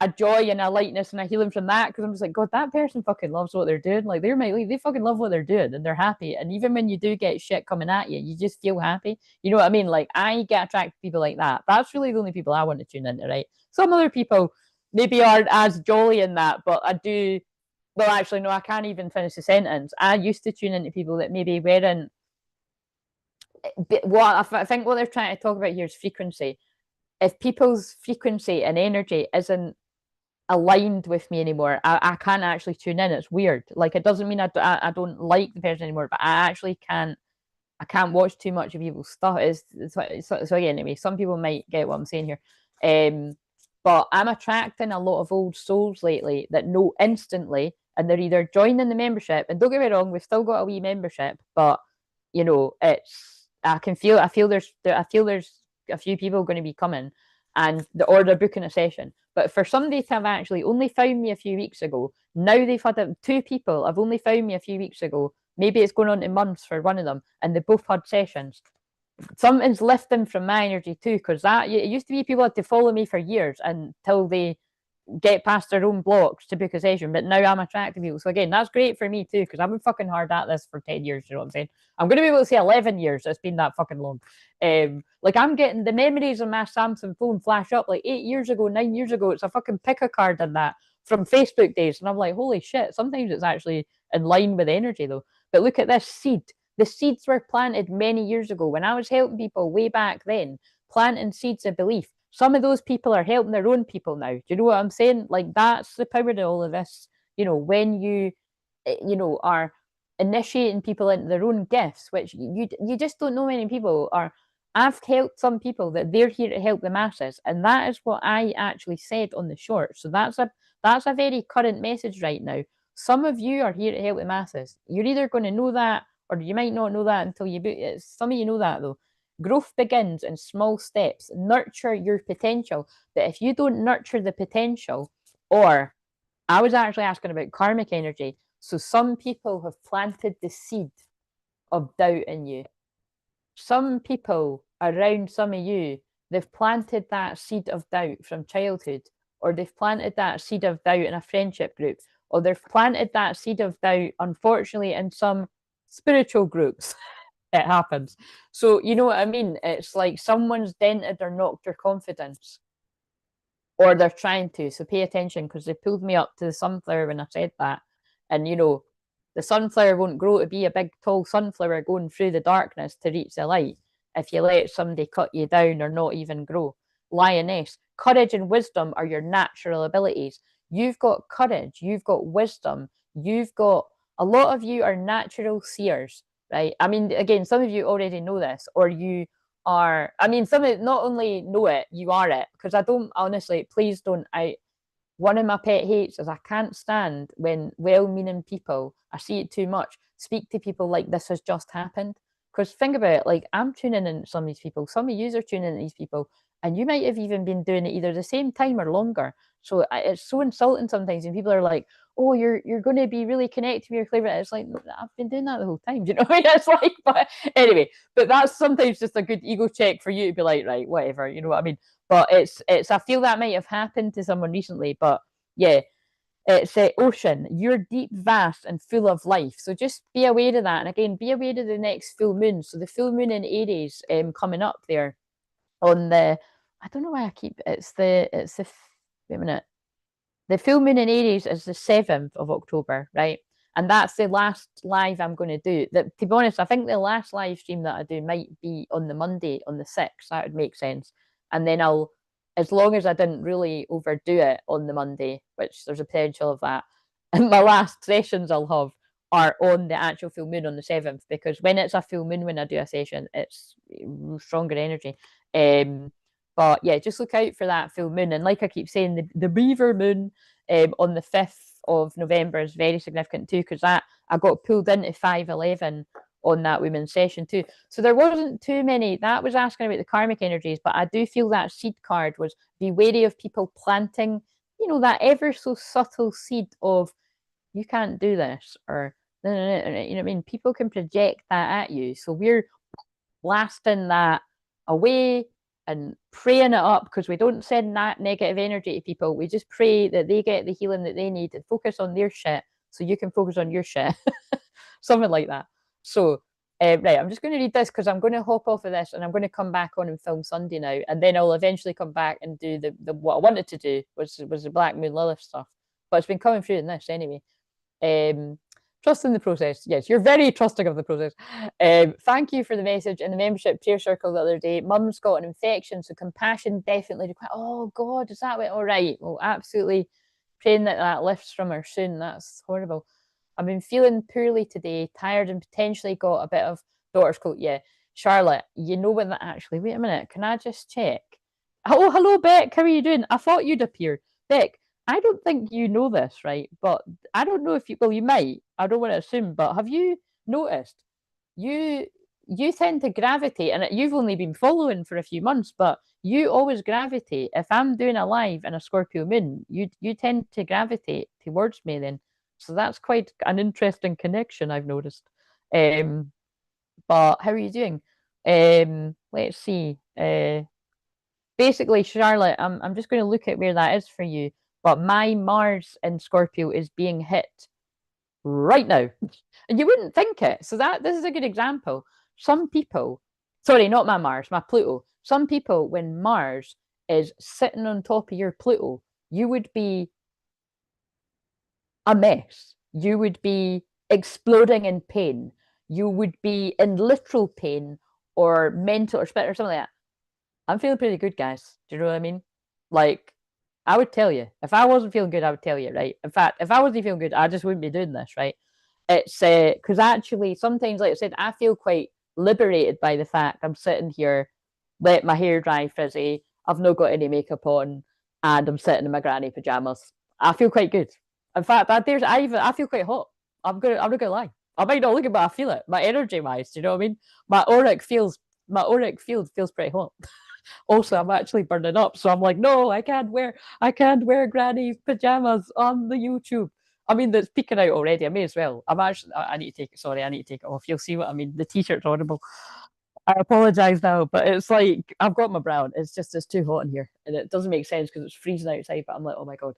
[SPEAKER 1] a joy and a lightness and a healing from that, because I'm just like, God, that person fucking loves what they're doing. Like, they fucking love what they're doing and they're happy. And even when you do get shit coming at you, you just feel happy. You know what I mean? Like, I get attracted to people like that. That's really the only people I want to tune into, right? Some other people maybe aren't as jolly in that, but I do. Well, actually, no, I can't even finish the sentence. I used to tune into people that maybe weren't. What I think what they're trying to talk about here is frequency. If people's frequency and energy isn't aligned with me anymore, I can't actually tune in. It's weird. Like, it doesn't mean I don't like the person anymore, but I actually can't. I can't watch too much of people's stuff. So again, anyway, some people might get what I'm saying here. But I'm attracting a lot of old souls lately that know instantly, and they're either joining the membership. And don't get me wrong, we've still got a wee membership, but you know, I feel there's a few people going to be coming, and or they're booking a session. But for somebody to have actually only found me a few weeks ago, now they've had two people have only found me a few weeks ago. Maybe it's going on to months for one of them, and they both had sessions. Something's lifting from my energy too, because that, it used to be people had to follow me for years until they get past their own blocks to book a session, but now I'm attracting people. So again, that's great for me too, because I've been fucking hard at this for 10 years, you know what I'm saying? I'm going to be able to say 11 years. It's been that fucking long. Like, I'm getting the memories of my Samsung phone flash up like 8 years ago, 9 years ago. It's a fucking pick a card in that from Facebook days. And I'm like, holy shit, sometimes it's actually in line with energy though. But look at this seed. The seeds were planted many years ago when I was helping people way back then, planting seeds of belief. Some of those people are helping their own people now. Do you know what I'm saying? Like, that's the power of all of this. You know, when you are initiating people into their own gifts, which you just don't know many people are. I've helped some people that they're here to help the masses, and that is what I actually said on the short. So that's a very current message right now. Some of you are here to help the masses. You're either going to know that, or you might not know that until you book it. Some of you know that though. Growth begins in small steps. Nurture your potential. But if you don't nurture the potential, or I was actually asking about karmic energy. So some people have planted the seed of doubt in you. Some people around some of you, they've planted that seed of doubt from childhood, or they've planted that seed of doubt in a friendship group, or they've planted that seed of doubt, unfortunately, in some spiritual groups. It happens. So, you know what I mean? It's like someone's dented or knocked your confidence, or they're trying to. So pay attention, because they pulled me up to the sunflower when I said that. And, you know, the sunflower won't grow to be a big, tall sunflower going through the darkness to reach the light if you let somebody cut you down or not even grow. Lioness, courage and wisdom are your natural abilities. You've got courage, you've got wisdom, you've got, a lot of you are natural seers, right? I mean, again, some of you already know this, or you are, I mean, some of, not only know it, you are it. Because I don't, honestly, please don't, one of my pet hates is I can't stand when well-meaning people, I see it too much, speak to people like this has just happened. Because think about it, like, I'm tuning in some of these people, some of you are tuning in these people, and you might have even been doing it either the same time or longer. So it's so insulting sometimes, and people are like, oh, you're going to be really connected with your clairvoyant. It's like, I've been doing that the whole time. Do you know what I mean? It's like, but anyway, but that's sometimes just a good ego check for you to be like, right, whatever, you know what I mean? But it's I feel that might have happened to someone recently, but yeah, it's ocean. You're deep, vast, and full of life. So just be aware of that. And again, be aware of the next full moon. So the full moon in Aries coming up there on the, I don't know why I keep, wait a minute. The full moon in Aries is the 7th of October, right? And that's the last live I'm going to do. That, to be honest, I think the last live stream that I do might be on the Monday, on the 6th. That would make sense. And then I'll, as long as I didn't really overdo it on the Monday, which there's a potential of that, and my last sessions I'll have are on the actual full moon on the 7th, because when it's a full moon, when I do a session, it's stronger energy. But yeah, just look out for that full moon. And like I keep saying, the beaver moon on the 5th of November is very significant too, because that I got pulled into 511 on that women's session too. So there wasn't too many. That was asking about the karmic energies, but I do feel that seed card was be wary of people planting, that ever so subtle seed of you can't do this, or you know what I mean? People can project that at you. So we're blasting that away and praying it up, because we don't send that negative energy to people. We just pray that they get the healing that they need and focus on their shit so you can focus on your shit. Something like that. So, right, I'm just going to read this because I'm going to hop off of this and I'm going to come back on and film Sunday now. And then I'll eventually come back and do the what I wanted to do, was the Black Moon Lilith stuff. But it's been coming through in this anyway. Trust in the process. Yes, you're very trusting of the process. Thank you for the message in the membership prayer circle the other day. Mum's got an infection, so compassion definitely required. Oh God, is that way? All right. Well, absolutely praying that lifts from her soon. That's horrible. I've been feeling poorly today, tired, and potentially got a bit of daughter's coat. Yeah, Charlotte, you know when that actually. Wait a minute, can I just check? Oh, hello, Beck. How are you doing? I thought you'd appear. Beck, I don't think you know this, right? But I don't know if you, well, you might. I don't want to assume, but have you noticed you tend to gravitate, and you've only been following for a few months, but you always gravitate. If I'm doing a live in a Scorpio moon, you tend to gravitate towards me then. So that's quite an interesting connection I've noticed. But how are you doing? Let's see. Basically, Charlotte, I'm just going to look at where that is for you. But my Mars in Scorpio is being hit right now. And you wouldn't think it. So this is a good example. Some people, sorry, not my Mars, my Pluto. Some people, when Mars is sitting on top of your Pluto, you would be a mess. You would be exploding in pain. You would be in literal pain or mental or spiritual or something like that. I'm feeling pretty good, guys. Do you know what I mean? Like, I would tell you. If I wasn't feeling good, I would tell you, right? In fact, if I wasn't feeling good, I just wouldn't be doing this, right? It's because actually sometimes, like I said, I feel quite liberated by the fact I'm sitting here, let my hair dry frizzy, I've not got any makeup on, and I'm sitting in my granny pajamas. I feel quite good. In fact, I feel quite hot. I'm not gonna lie. I might not look it, but I feel it. My energy wise, do you know what I mean? My auric field feels pretty hot. Also, I'm actually burning up, so I'm like, no, I can't wear granny pajamas on the YouTube. I mean, that's peeking out already. I may as well. I need to take it. Sorry, I need to take it off. You'll see what I mean. The t-shirt's horrible. I apologize now, but it's like I've got my brown. It's too hot in here, and it doesn't make sense because it's freezing outside. But I'm like, oh my god,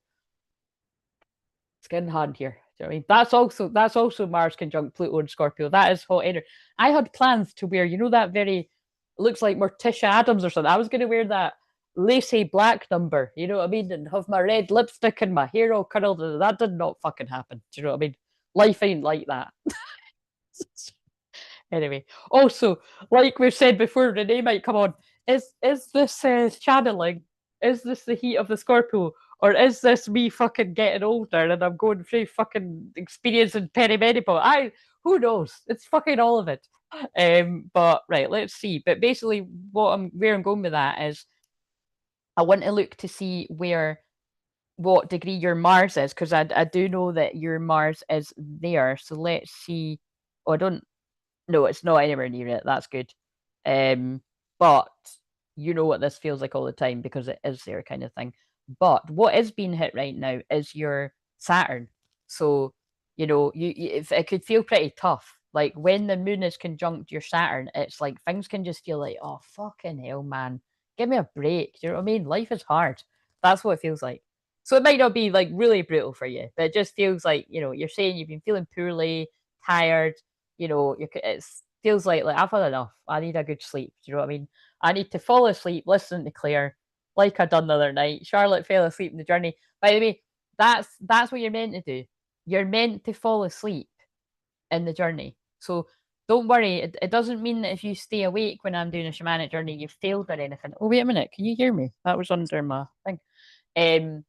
[SPEAKER 1] it's getting hard here. Do you know what I mean? That's also Mars conjunct Pluto and Scorpio. That is hot energy. I had plans to wear, that very looks like Morticia Adams or something. I was going to wear that lacy black number, you know what I mean, and have my red lipstick and my hair all curled. And that did not fucking happen. Do you know what I mean? Life ain't like that. Anyway, also, like we've said before, Renee might come on. Is this channeling? Is this the heat of the Scorpio? Or is this me fucking getting older and I'm going through fucking experiencing perimenopause? Who knows? It's fucking all of it. But right, let's see. But basically, where I'm going with that is, I want to look to see what degree your Mars is, because I do know that your Mars is there. So let's see. Oh, I don't. No, it's not anywhere near it. That's good. But you know what this feels like all the time because it is there, kind of thing. But what is being hit right now is your Saturn. So it could feel pretty tough. Like when the moon is conjunct your Saturn, it's like things can just feel like, oh fucking hell, man, give me a break. Do you know what I mean? Life is hard. That's what it feels like. So it might not be like really brutal for you, but it just feels like you're saying you've been feeling poorly, tired. It feels like I've had enough. I need a good sleep. Do you know what I mean? I need to fall asleep, listen to Claire, like I done the other night. Charlotte fell asleep in the journey. By the way, that's what you're meant to do. You're meant to fall asleep in the journey. So don't worry. It doesn't mean that if you stay awake when I'm doing a shamanic journey, you've failed or anything. Oh, wait a minute. Can you hear me? That was under my thing.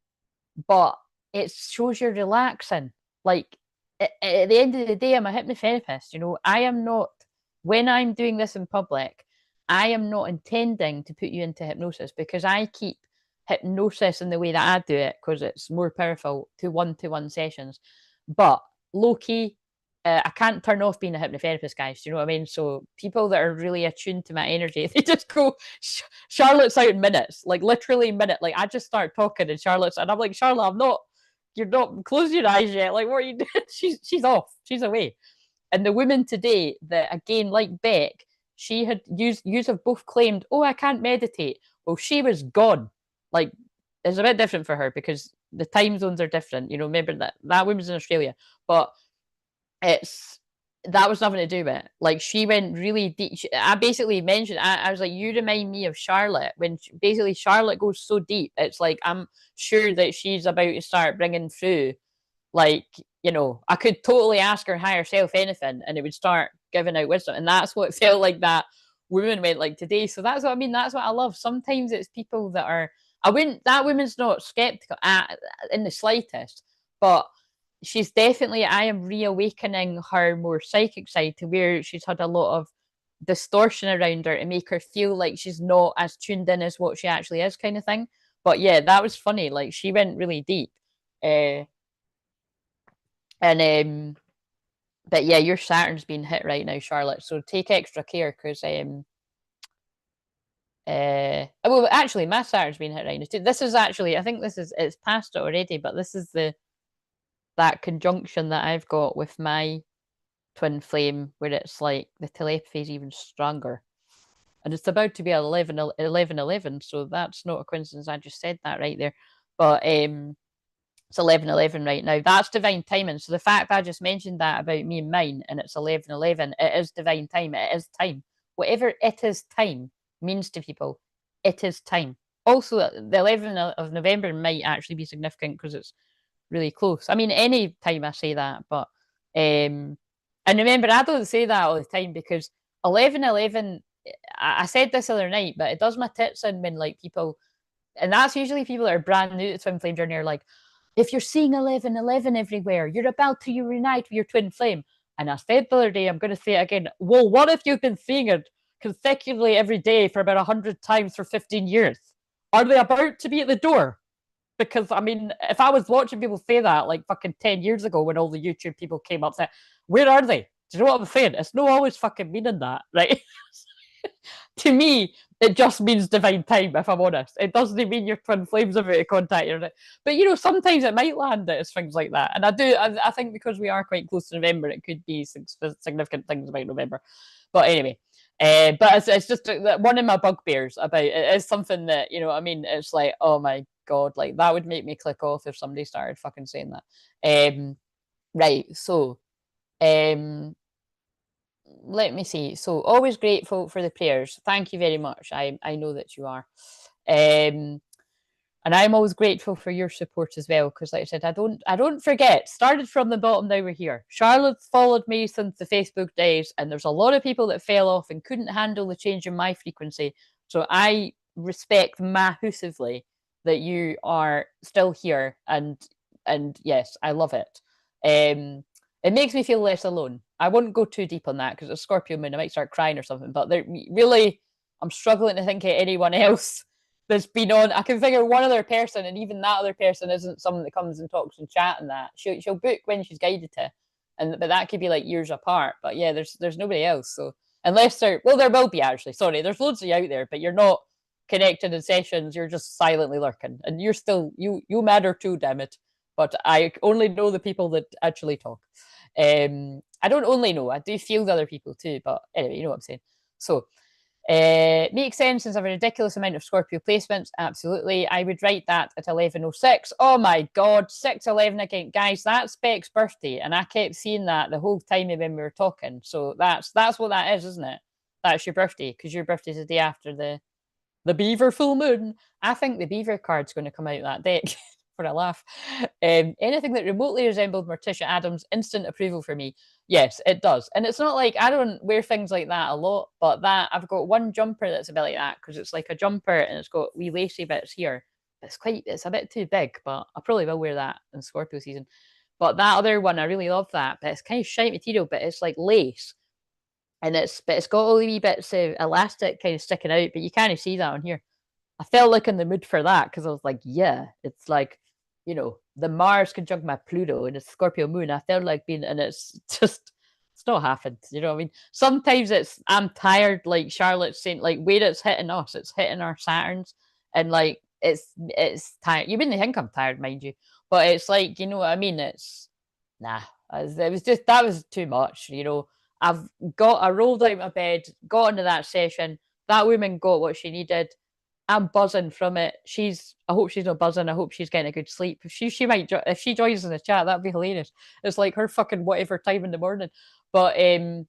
[SPEAKER 1] But it shows you're relaxing. Like at the end of the day, I'm a hypnotherapist. You know, I am not, when I'm doing this in public, I am not intending to put you into hypnosis, because I keep hypnosis in the way that I do it because it's more powerful, to one sessions. But low key, I can't turn off being a hypnotherapist, guys. Do you know what I mean? So people that are really attuned to my energy, they just go, Charlotte's out in minutes, like literally minute. Like I just start talking and Charlotte's, and I'm like, Charlotte, I'm not, you're not, close your eyes yet. Like, what are you doing? She's off. She's away. And the women today that, again, like Beck, she had used have both claimed, oh, I can't meditate. Well, she was gone. Like, it's a bit different for her because the time zones are different. You know, remember that woman's in Australia, but it's, that was nothing to do with it. Like, she went really deep. I basically mentioned, I was like, you remind me of Charlotte, when basically Charlotte goes so deep. It's like, I'm sure that she's about to start bringing through, like, you know, I could totally ask her higher self anything and it would start giving out wisdom. And that's what it felt like that woman went like today. So that's what I mean. That's what I love. Sometimes it's people that are, I wouldn't, that woman's not skeptical in the slightest, but she's definitely, I am reawakening her more psychic side, to where she's had a lot of distortion around her to make her feel like she's not as tuned in as what she actually is, kind of thing. But yeah, that was funny. Like, she went really deep. And but yeah, your Saturn's being hit right now, Charlotte. So take extra care, because well, actually, my Saturn's being hit right now too. This is actually, I think this is, it's past it already, but this is that conjunction that I've got with my twin flame, where it's like the telepathy is even stronger, and it's about to be 11 so that's not a coincidence. I just said that right there. But it's 11 right now. That's divine timing. So the fact I just mentioned that about me and mine, and it's 11 it is divine time. It is time. Whatever it is time means to people, it is time. Also, the 11th of November might actually be significant because it's really close. I mean, any time I say that, but and remember, I don't say that all the time, because 11 I said this the other night, but it does my tits in when, like, people, and that's usually people that are brand new to twin flame journey, are like, if you're seeing 11 everywhere, you're about to reunite with your twin flame. And I said the other day, I'm going to say it again. Well, what if you've been seeing it consecutively every day for about 100 times for 15 years? Are they about to be at the door? Because, I mean, if I was watching people say that like fucking 10 years ago, when all the YouTube people came up saying, where are they? Do you know what I'm saying? It's not always fucking meaning that, right? To me, it just means divine time, if I'm honest. It doesn't mean your twin flames are out of contact. But, you know, sometimes it might land as things like that. And I think because we are quite close to November, it could be significant things about November. But anyway, but it's just one of my bugbears about it is something that, you know, I mean, it's like, oh my God, like that would make me click off if somebody started fucking saying that. Right. So, let me see. So, always grateful for the prayers. Thank you very much. I know that you are. And I'm always grateful for your support as well, because like I said, I don't forget. Started from the bottom, now we're here. Charlotte's followed me since the Facebook days, and there's a lot of people that fell off and couldn't handle the change in my frequency. So I respect massively that you are still here, and yes, I love it. It makes me feel less alone. I wouldn't go too deep on that because it's Scorpio moon. I might start crying or something. But really, I'm struggling to think of anyone else that's been on. I can figure one other person, and even that other person isn't someone that comes and talks and chat and that. She'll book when she's guided to, but that could be like years apart. But yeah, there's nobody else. So unless there will be actually. Sorry, there's loads of you out there, but you're not connected in sessions. You're just silently lurking, and you're still you matter too. Damn it! But I only know the people that actually talk. I don't only know, I do feel the other people too, but anyway, you know what I'm saying. So, makes sense since I have a ridiculous amount of Scorpio placements. Absolutely. I would write that at 11:06. Oh my God, 6:11 again. Guys, that's Beck's birthday, and I kept seeing that the whole time when we were talking. So that's what that is, isn't it? That's your birthday, because your birthday's the day after the beaver full moon. I think the beaver card's going to come out that deck. For a laugh. Anything that remotely resembled Morticia Adams, instant approval for me. Yes, it does. And it's not like I don't wear things like that a lot, but that I've got one jumper that's a bit like that, because it's like a jumper and it's got wee lacy bits here. It's a bit too big, but I probably will wear that in Scorpio season. But that other one, I really love that. But it's kind of shite material, but it's like lace. And it's got all the wee bits of elastic kind of sticking out, but you can't see that on here. I felt like in the mood for that because I was like, yeah, it's like, the Mars conjunct my Pluto and it's Scorpio moon. I felt like being, and it's just, it's not happened. You know what I mean? Sometimes I'm tired, like Charlotte's saying, like where it's hitting us, it's hitting our Saturns, and like it's tired. You wouldn't think I'm tired, mind you, but it's like, you know what I mean? It's nah. It was just that was too much. I rolled out of my bed, got into that session. That woman got what she needed. I'm buzzing from it. I hope she's not buzzing. I hope she's getting a good sleep. She might, if she joins in the chat, that'd be hilarious. It's like her fucking whatever time in the morning. But um,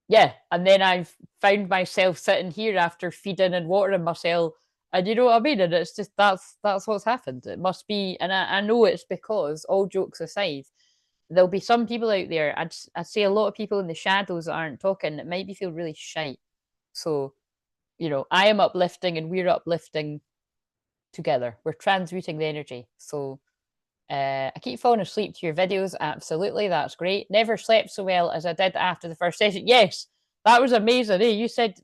[SPEAKER 1] yeah. And then I've found myself sitting here after feeding and watering myself, and you know what I mean. And it's just that's what's happened. It must be, and I know it's because, all jokes aside, there'll be some people out there. I'd say a lot of people in the shadows that aren't talking. It might be feel really shite. So I am uplifting and we're uplifting together. We're transmuting the energy. So I keep falling asleep to your videos. Absolutely, that's great. Never slept so well as I did after the first session. Yes, that was amazing. You said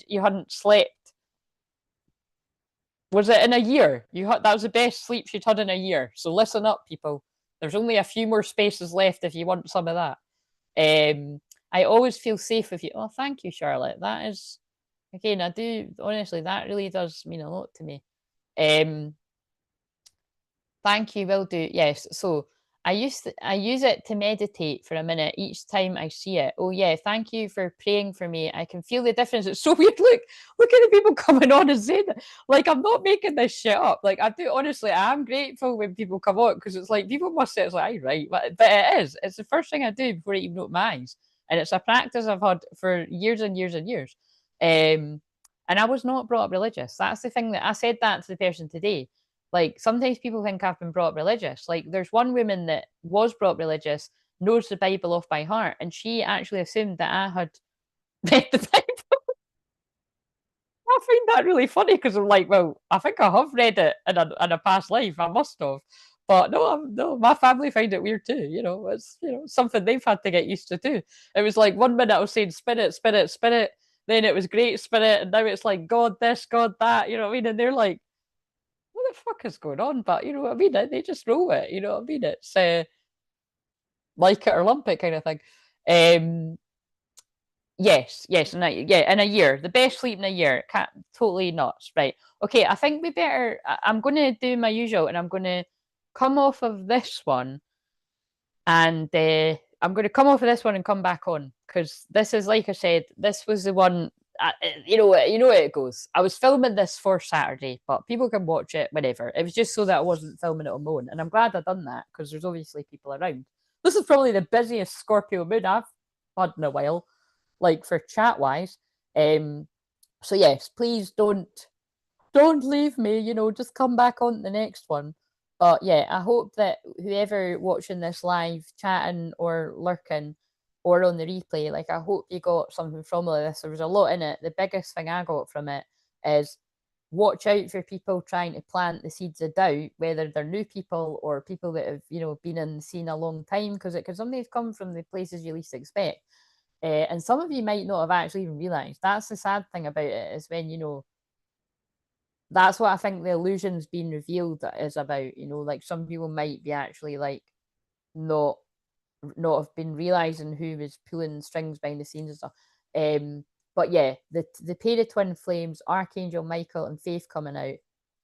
[SPEAKER 1] you hadn't slept. Was it in a year? That was the best sleep you'd had in a year. So listen up, people. There's only a few more spaces left if you want some of that. I always feel safe with you. Oh, thank you, Charlotte. That is, again, I do, honestly, that really does mean a lot to me. Thank you, will do. Yes. So I use it to meditate for a minute each time I see it. Oh yeah, thank you for praying for me. I can feel the difference. It's so weird. Look at the people coming on and saying that. Like, I'm not making this shit up. Like, I do, honestly, I am grateful when people come on, because it's like people must say it's like, right, but it is. It's the first thing I do before I even open my eyes, and it's a practice I've had for years and years and years. And I was not brought up religious. That's the thing, that I said that to the person today. Like, sometimes people think I've been brought up religious. Like, there's one woman that was brought up religious, knows the Bible off by heart, and she actually assumed that I had read the Bible. I find that really funny because I'm like, well, I think I have read it in a past life. I must have. But no, my family find it weird too. It's something they've had to get used to too. It was like one minute I was saying spirit, spirit, spirit, then it was great spirit, and now it's like God this, God that. You know what I mean? And they're like, what the fuck is going on? But you know what I mean? They just roll it. You know what I mean? It's like it or lump it kind of thing. Yes, in in a year, the best sleep in a year. Totally nuts, right? Okay, I think we better. I'm going to do my usual, and I'm going to come off of this one, and I'm going to come off of this one and come back on, because this is, like I said, this was the one. You know where it goes. I was filming this for Saturday, but people can watch it whenever. It was just so that I wasn't filming it on my own, and I'm glad I've done that, because there's obviously people around. This is probably the busiest Scorpio moon I've had in a while, like for chat wise. So yes, please don't leave me. Just come back on the next one. But yeah, I hope that whoever watching this live, chatting or lurking, or on the replay, like, I hope you got something from all of this. There was a lot in it. The biggest thing I got from it is, watch out for people trying to plant the seeds of doubt, whether they're new people or people that have, been in the scene a long time, because it can sometimes come from the places you least expect. And some of you might not have actually even realised. That's the sad thing about it, is when, that's what I think the illusion's being revealed is about. Like, some people might be actually, like, not have been realising who was pulling strings behind the scenes and stuff. But yeah, the pair of twin flames, Archangel Michael and Faith coming out,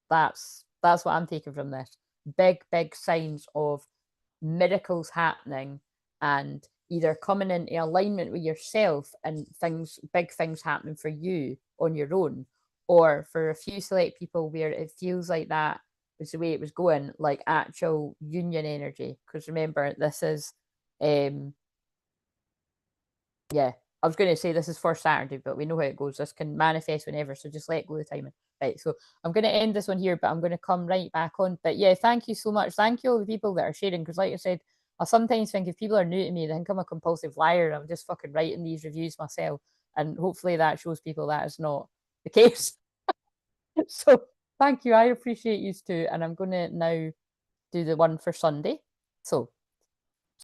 [SPEAKER 1] that's what I'm taking from this. Big signs of miracles happening, and either coming into alignment with yourself, and big things happening for you on your own, or for a few select people where it feels like that was the way it was going, like actual union energy. Because remember, this is yeah, I was going to say this is for Saturday, but we know how it goes. This can manifest whenever, so just let go of the timing. Right, so I'm going to end this one here, but I'm going to come right back on. But yeah, thank you so much. Thank you all the people that are sharing, because like I said, I sometimes think if people are new to me, they think I'm a compulsive liar. I'm just fucking writing these reviews myself, and hopefully that shows people that is not the case. So thank you. I appreciate you too, and I'm going to now do the one for Sunday. So